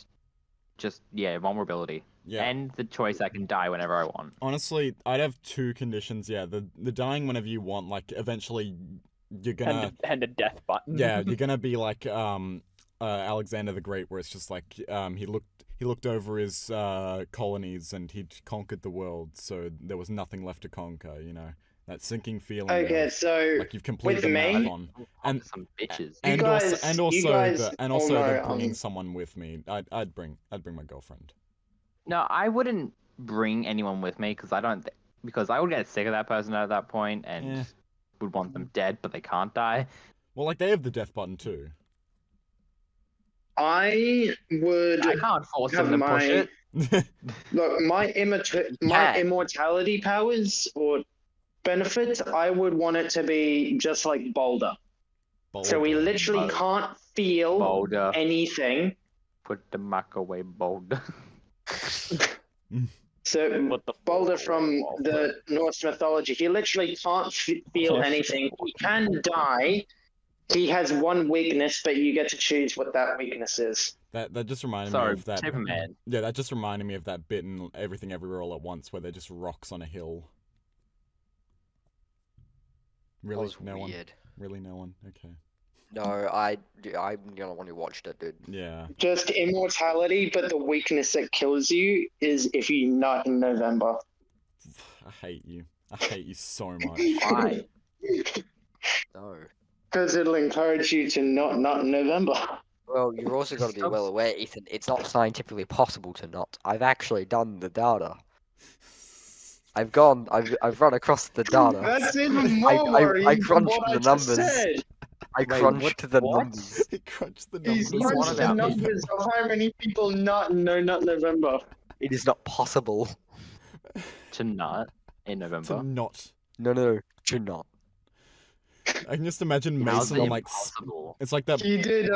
just vulnerability. yeah. And the choice I can die whenever I want. Honestly, I'd have 2 conditions. Yeah, the dying whenever you want. Like eventually, you're gonna And a death button. yeah, you're gonna be like Alexander the Great, where it's just like he looked over his colonies and he'd conquered the world, so there was nothing left to conquer. You know, that sinking feeling. Okay, of, so like you've completed with the me- marathon. And Some bitches. You and guys- also and you also guys the, and all also the know, bringing someone with me. I'd bring my girlfriend. No, I wouldn't bring anyone with me because I don't. Because I would get sick of that person at that point and Yeah. would want them dead, but they can't die. Well, like they have the death button too. I would I can't force have them to push my it. look my can. immortality powers or benefits. I would want it to be just like Boulder. So we Boulder. literally Boulder. can't feel Boulder. anything. Put the muck away, Boulder. So What the Boulder fuck? from the Norse mythology, he literally can't feel anything. He can die. He has one weakness, but you get to choose what that weakness is. That just reminded me Sorry, of that. Superman. Yeah, that just reminded me of that bit in Everything Everywhere All at Once where they're just rocks on a hill. That Really, was no one. weird. Really, no one. Okay. No, I'm the only one who watched it, dude. Yeah. Just immortality, but the weakness that kills you is if you nut in November. I hate you. I hate you so much. Why? No. Because it'll encourage you to not nut in November. Well, you're also got to be well aware, Ethan. It's not scientifically possible to not. I've actually done the data. I've run across the data. That's even I- more I worrying than crunched what I the just numbers. said. I crunched the what? numbers. He crunched the He's numbers. one crunched of the them. numbers of how many people nut in no nut November. It is not possible. To nut in To November. not. No, to not. I can just imagine How's Mason it on like. impossible? It's like that. He did,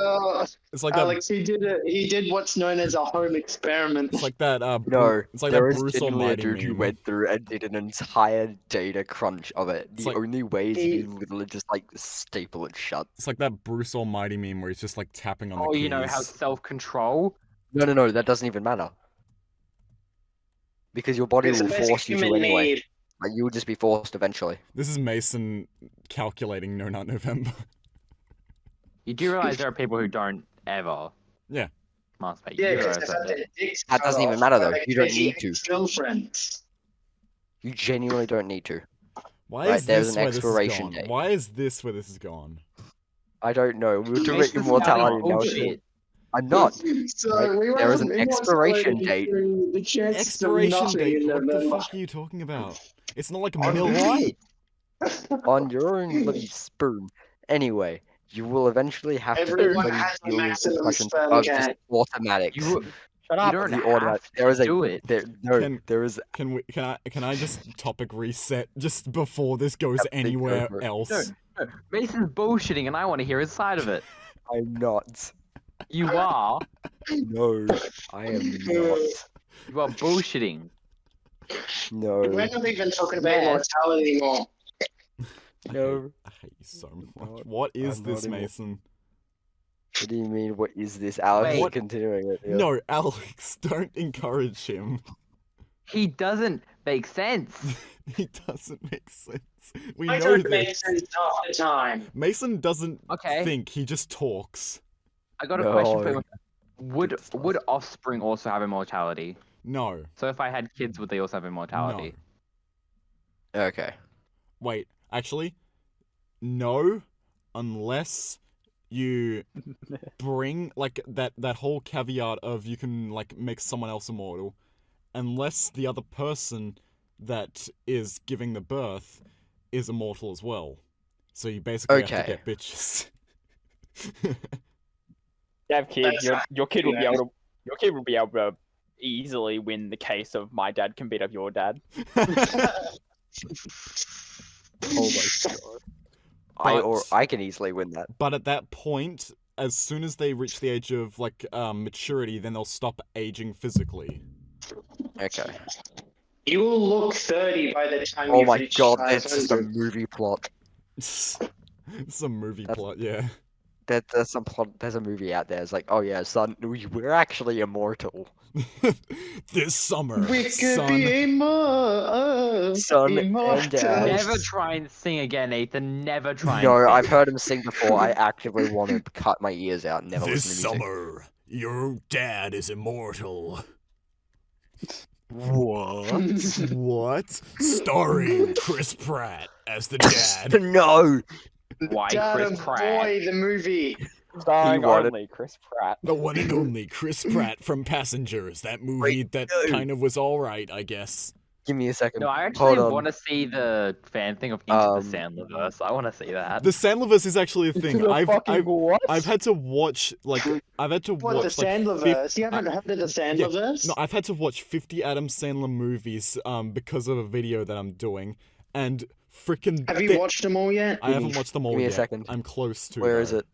It's like that. Alex. He did what's known as a home experiment. It's like that. No, It's like there that is Bruce genuinely a Almighty dude who meme. went through and did an entire data crunch of it. It's The like- only way is He- you literally just like staple it shut. It's like that Bruce Almighty meme where he's just like tapping on the Oh, keys. you know how self-control? No, that doesn't even matter. Because your body It's a will basic force you to human anyway. need. Like you will just be forced eventually. This is Mason calculating No Nut November. You do realize there are people who don't ever. Yeah. Masturbate. Yeah, You because realize they've had that. their dicks That cut doesn't even off matter, by though. their You don't crazy need to. ex-girlfriends. You genuinely don't need to. Why Right, is there's this an where this expiration has gone? date. Why is this where this has gone? I don't know. We're talking about Mason's immortality counting now. bullshit. I'm not. So Right, we there is went an from expiration Immortality date. to the chance of Expiration nothing date? in What the November. fuck are you talking about? It's not like On milk. what? On your own bloody spoon. Anyway, you will eventually have to Everyone bloody has a deal with maximum questions sperm of just count. automatics. You Shut you up. don't The automatic. have There is to a do it. there is Can I just topic reset just before this goes Yep, then go anywhere for it. else? No, Mason's bullshitting, and I want to hear his side of it. I'm not. You are. No, I am not. You are bullshitting. No. We're not even talking about Yes. Immortality anymore. No. I hate you so much. not. What is I'm this, not even- Mason? What do you mean? What is this? Alex is Wait. continuing it. Yeah. No, Alex, don't encourage him. He doesn't make sense. He doesn't make sense. We I know don't make this. sense half the time. Mason doesn't Okay. think, he just talks. I got a question for No. you. Would Good stuff. would offspring also have immortality? No. So if I had kids, would they also have immortality? No. Okay. Wait, actually, no, unless you bring like that whole caveat of you can like make someone else immortal, unless the other person that is giving the birth is immortal as well. So you basically have to Okay. get bitches. You have kids. That's Your kid will be nice. able to. Your kid will be able to easily win the case of my dad can beat up your dad. Oh my god. I can easily win that. But at that point, as soon as they reach the age of like maturity, then they'll stop aging physically. Okay. You will look 30 by the time Oh you my reach god, that's just a 500. movie plot. It's a movie That's- plot, yeah. There's some plot. There's a movie out there. It's like, oh yeah, son, we're actually immortal. This summer, We could son. be immortal. Son and dad. Never try and sing again, Ethan. Never try. No, and sing. I've heard him sing before. I actively want to cut my ears out and never This listen to music. summer, your dad is immortal. What? What? Starring Chris Pratt as the dad. No. Why Dad Chris and Pratt? Boy, the movie. Starring wanted- only Chris Pratt. The one and only Chris Pratt from Passengers. That movie that no. kind of was alright, I guess. Give me a second. No, I actually Hold on. want to see the fan thing of Into the Sandlerverse. I want to see that. The Sandlerverse is actually a thing. The fucking what? I've had to watch like I've had to What, watch the like Sandlerverse? You haven't heard of the Sandlerverse? No, I've had to watch 50 Adam Sandler movies because of a video that I'm doing, and freaking. Have you watched them all yet? I haven't watched them all Give me a yet. second. I'm close to. Where is though. it?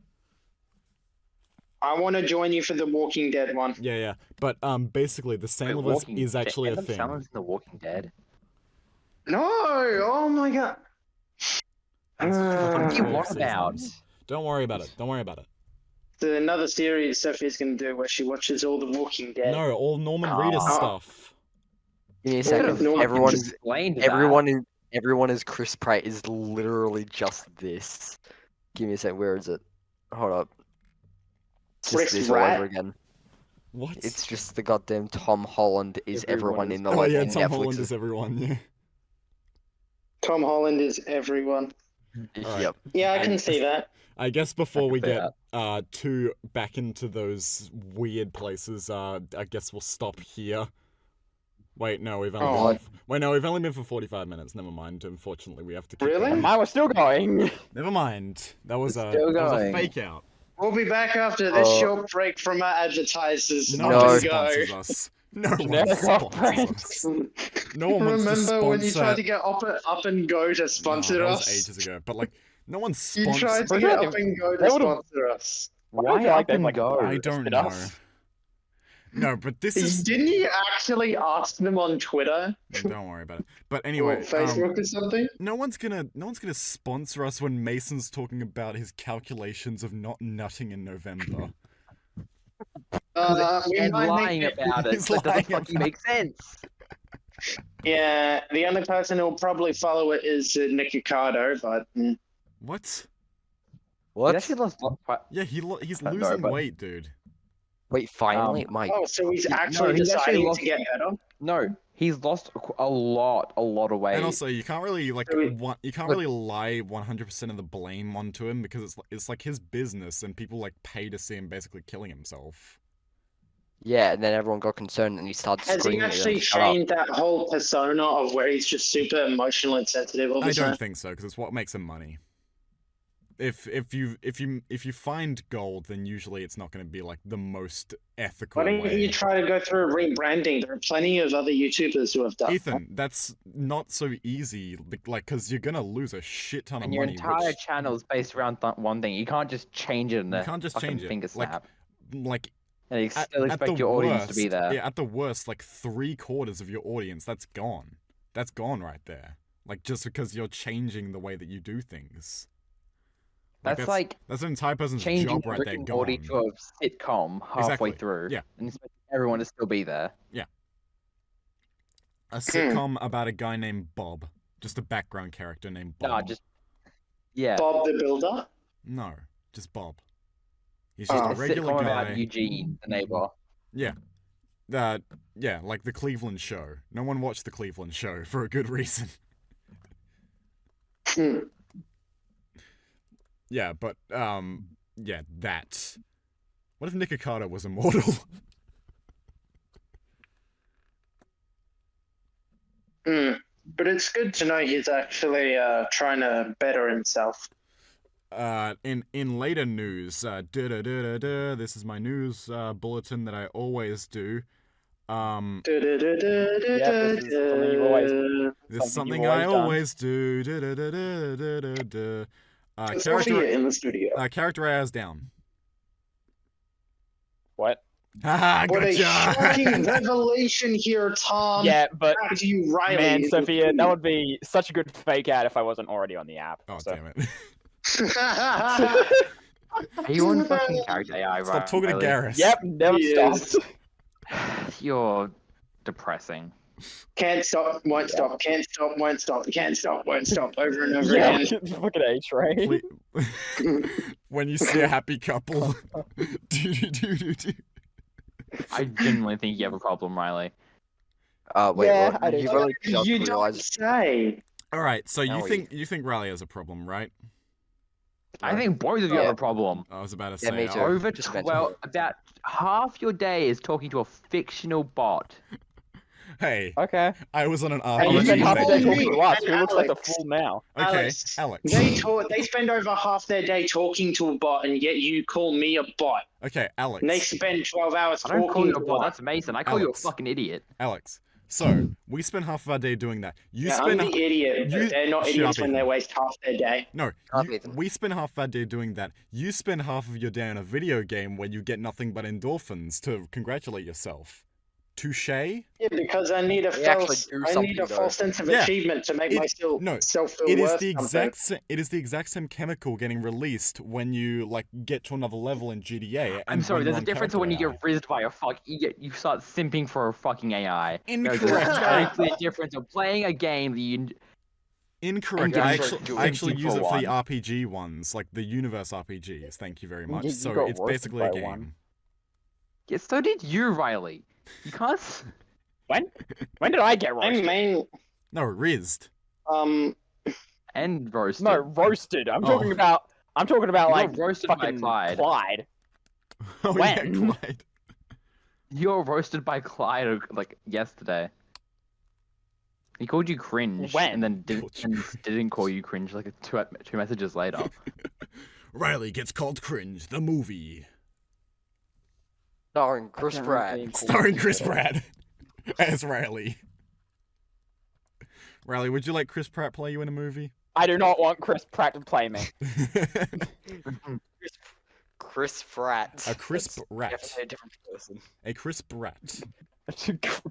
I want to join you for the Walking Dead one. Yeah, yeah. But basically, the Wait, Sandlerverse Walking is Dead- actually a Adam thing. Sandler's in The Walking Dead. No! Oh my god. That's fucking What do you 12 want about? seasons. Don't worry about it. Don't worry about it. There's another series Sophie's going to do where she watches all the Walking Dead. No, all Norman Reedus Aw. stuff. Give me a Could've second. known Everyone you is Explained everyone is Chris Pratt is literally just this. Give me a second. Where is it? Hold up. It's just Chris this all Pratt? over again. What? It's just the goddamn Tom Holland is everyone in the oh like yeah, Tom Netflix. Holland is everyone. Yeah. Tom Holland is everyone. Alright. Yep. Yeah, I can see that. I guess before we see get too back into those weird places, I guess we'll stop here. Wait, no, we've only Oh. been wait, no, we've only been for 45 minutes. Never mind. Unfortunately, we have to keep Really? going. Mine was still going. Never mind. That was a still that was a going. fake out. We'll be back after this Oh. short break from our advertisers. No No. one Off we sponsors us. No one Generic sponsors off-brands. us. No one wants to Remember when you sponsor- tried to get Up and Go to sponsor that us? was ages ago. But like, no one You tried sponsors. to Was get it? Up and Go They to would've- sponsor us. Why Why like up they've, and like, go? I don't spit know. us? No, but this is. Didn't you actually ask them on Twitter Don't worry about it. But or anyway, Facebook or something? no one's gonna sponsor us when Mason's talking about his calculations of not nutting in November. We And might lying make it. about it, He's so it lying doesn't fucking about- make sense. Yeah, the only person who'll probably follow it is Nick Ricardo, but What? What? He actually lost quite. Yeah, he's No, losing but- weight, dude. Wait, finally, my oh, so he's No, actually he's actually deciding lost- to get better. No, He's lost a lot of weight. And also, you can't really like So you can't really lie 100% of the blame onto him because it's like his business and people like pay to see him basically killing himself. Yeah, and then everyone got concerned and he started Has he screaming at them actually to shut up. changed that whole persona of where he's just super emotional and sensitive all the I time? don't think so because it's what makes him money. If you find gold, then usually it's not going to be like the most ethical Why don't way. you try to go through a rebranding? There are plenty of other YouTubers who have done. Ethan, that's not so easy. Like, because you're gonna lose a shit ton of And your money. entire which channel is based around one thing. You can't just change it in you the can't just fucking change it. finger snap. Like And you still at expect the your audience worst, to be there. Yeah, at the worst, like 3/4 of your audience, that's gone. That's gone right there. Like just because you're changing the way that you do things. That's like that's an entire person's changing job right Rick there and gone. Morty to a sitcom halfway Exactly. through. Yeah. And expect everyone to still be there. A sitcom about a guy named Bob, just a background character named Bob. Nah, just yeah. Bob the Builder? No, just Bob. He's just Oh. a A regular sitcom guy. about Eugene, the neighbor. Yeah. Yeah, like the Cleveland Show. No one watched the Cleveland Show for a good reason. Hmm. Yeah, but yeah, that. What if Nikocado was immortal? Hmm. But it's good to know he's actually trying to better himself. In later news, this is my news bulletin that I always do. this is something you always do. This is Something something you've I always always do. Sophia in the studio. Character hours down. What? Haha, What a gotcha! shocking revelation here, Tom. Yeah, but Back to you, Riley. man, in the Sophia, that studio. would be such a good fake out if I wasn't already on the app. Oh, so. damn it. Are you on fucking character AI, Stop talking to Riley? Garrus. Yep, never Yes. stopped. You're depressing. Can't stop, won't stop, can't stop, won't stop, can't stop, won't stop, over and over Yeah, again. fucking A-Train. When you see a happy couple. Do. I genuinely think you have a problem, Riley. Wait, Yeah, what? I do You too. really just You don't realized say. Alright, so Now you think Riley has a problem, right? I think both of you Yeah. have a problem. I was about to Yeah, say me too. Over Just mention well, it. about half your day is talking to a fictional bot. Hey, Okay. I was on an Hey, And you you spend RPG half the told day thing. me talking to us. and Who looks like a Alex. fool now? Okay, Alex. They spend over half their day talking to a bot, and yet you call me a bot. Okay, Alex. And they spend 12 hours I don't call talking you to a a bot. bot. That's Mason. I call you a Alex. fucking idiot. Alex. So, we spend half of our day doing that. You Yeah, I'm spend the idiot, but you- they're not shut idiots up, when they Ethan. waste half their day. No, Can't beat them. we spend half of our day doing that. You spend half of your day on a video game where you get nothing but endorphins to congratulate yourself. Touche? Yeah, because I need a They actually false, do I need a something, though. false sense of Yeah. achievement to make myself no, self feel It is worth the something. it is the exact same chemical getting released when you like get to another level in GTA. I'm and sorry. when There's you're a on difference character when you AI. get rizzed by a fuck. You start simping for a fucking AI. There's a Incorrect. very clear difference of playing a game that you. Incorrect. And I getting actually simping use for it for the one. RPG ones, like the universe RPGs. Thank you very much. You So got it's roasted basically a by game. one. Yeah, so did you, Riley. You can't. When did I get I roasted? mean, No, rizzed. And roasted. No, roasted. I'm Oh. talking about. I'm talking about You like got roasted by fucking Clyde. Oh yeah, When? Clyde. You were roasted by Clyde like yesterday. He called you cringe, When? and then Called you didn't call you cringe like two messages later. Riley gets called cringe. The movie starring Chris can't Pratt. remember starring Chris Pratt as Riley. Riley, would you like Chris Pratt play you in a movie? I do not want Chris Pratt to play me. Chris Pratt. A crisp That's rat. Definitely a different person. A crisp rat.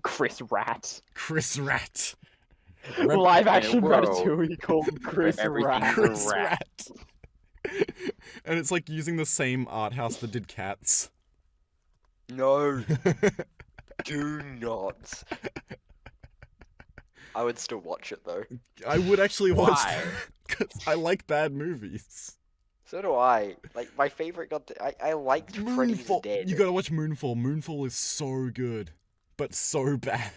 Chris Rat. Chris Rat. Live action whoa. Ratatouille called Chris Everything Rat. Chris rat. Rat. And it's like using the same art house that did Cats. No, do not. I would still watch it though. I would actually watch Why? that because I like bad movies. So do I. Like my favorite I liked Freddy's Moonfall. Dead. You gotta watch Moonfall. Moonfall is so good, but so bad.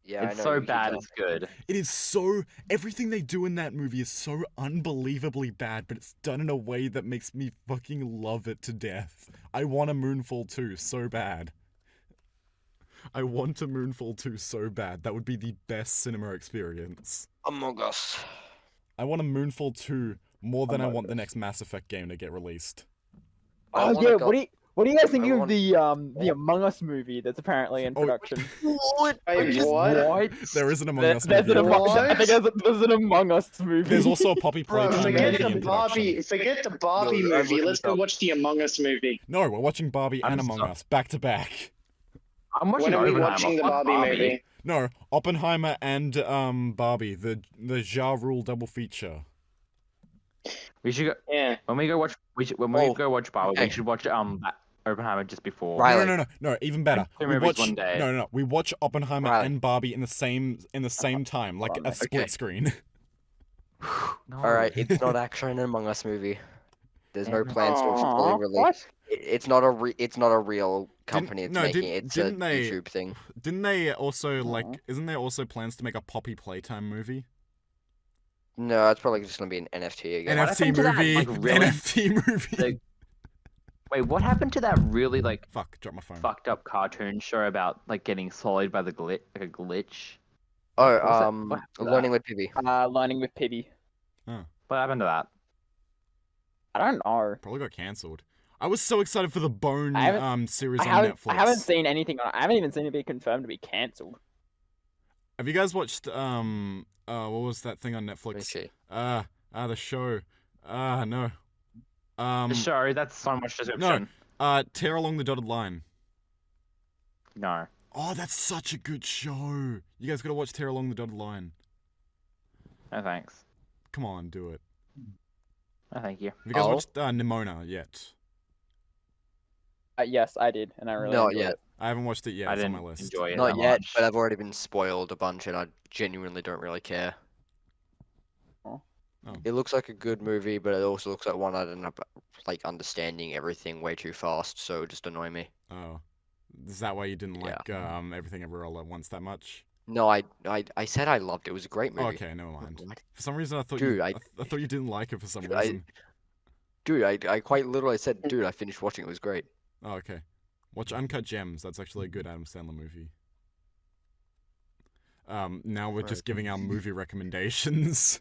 Yeah, It's I know. so you keep bad, telling it's good. It is so. Everything they do in that movie is so unbelievably bad, but it's done in a way that makes me fucking love it to death. I want a Moonfall 2 so bad. I want a Moonfall 2 so bad. That would be the best cinema experience. Among Us. I want a Moonfall 2 more than I Among want the Us. next Mass Effect game to get released. I Oh wanna yeah, go- what do you guys think I of want- the Among Us movie that's apparently in Oh, production? What? Wait, what? There is an Among There- Us there's movie. an Among, What? I think there's an Among Us movie. There's also a Poppy Bro, Playtime forget movie the in Barbie. production. Forget the Barbie No, I'm movie. looking Let's this go up. watch the Among Us movie. No, we're watching Barbie I'm and Among so- Us back to back. I'm watching When are we Oppenheimer. watching the Fuck Barbie movie? No, Oppenheimer and Barbie, the Ja Rule double feature. We should go Yeah. when we go watch. When Oh, we go watch Barbie, okay. we should watch Oppenheimer just before. Right. No, Riley. no, even better. Two We movies watch one day. no. We watch Oppenheimer Riley. and Barbie in the same time, like on, a mate. split Okay. screen. No. All right, it's not actually an Among Us movie. There's no Damn it. plans to fully Aw, release. what? It's not a real company Didn't- that's no, making didn't- it. It's didn't a they- YouTube thing. Didn't they also Aw. Isn't there also plans to make a Poppy Playtime movie? No, it's probably just gonna be an NFT again. What NFT happened to that, movie. like, really NFT movie. Like, wait, what happened to that really like Fuck, drop my phone. fucked up cartoon show about like getting swallowed by the glitch, like a glitch? Oh, What happened to Learning that? with Pibby. Learning with Pibby. What happened to that? I don't know. Probably got cancelled. I was so excited for the Bone I haven't- series I on haven't, Netflix. I haven't seen anything on it. I haven't even seen it be confirmed to be cancelled. Have you guys watched what was that thing on Let me Netflix? see. The show. No. The show. That's so much description. Tear Along the Dotted Line. No. Oh, that's such a good show. You guys gotta watch Tear Along the Dotted Line. No thanks. Come on, do it. No thank you. Have you guys Oh. watched Nimona yet? Yes, I did, and I really Not enjoyed yet. it. I haven't watched it yet. I It's on didn't my list. enjoy it. Not that yet, much. but I've already been spoiled a bunch, and I genuinely don't really care. Oh. Oh. It looks like a good movie, but it also looks like one I'd end up like understanding everything way too fast, so it would just annoy me. Oh. Is that why you didn't Yeah. like Everything Everywhere All at Once that much? No, I said I loved it. It was a great Oh, movie. okay, never mind. What? For some reason, I thought Dude, I thought you didn't like it for some Dude, reason. I quite literally said, dude, I finished watching. It was great. Oh, okay. Watch Uncut Gems. That's actually a good Adam Sandler movie. Now we're just Right. giving our movie recommendations.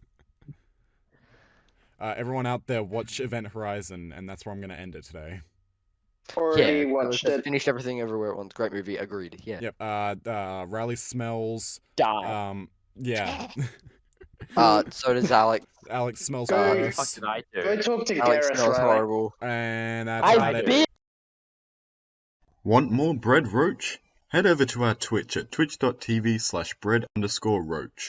Everyone out there, watch Event Horizon, and that's where I'm gonna end it today. Already Yeah, watched it. finished everything everywhere at once. Great movie. Agreed. Yeah. Yep. Riley smells. Die. Yeah. So does Alex. Alex smells Go- What the worse. fuck did I do? Go talk to Alex Gareth, smells Riley. horrible. And that's about I it. did. Want more bread, Roach? Head over to our Twitch at twitch.tv/bread_roach.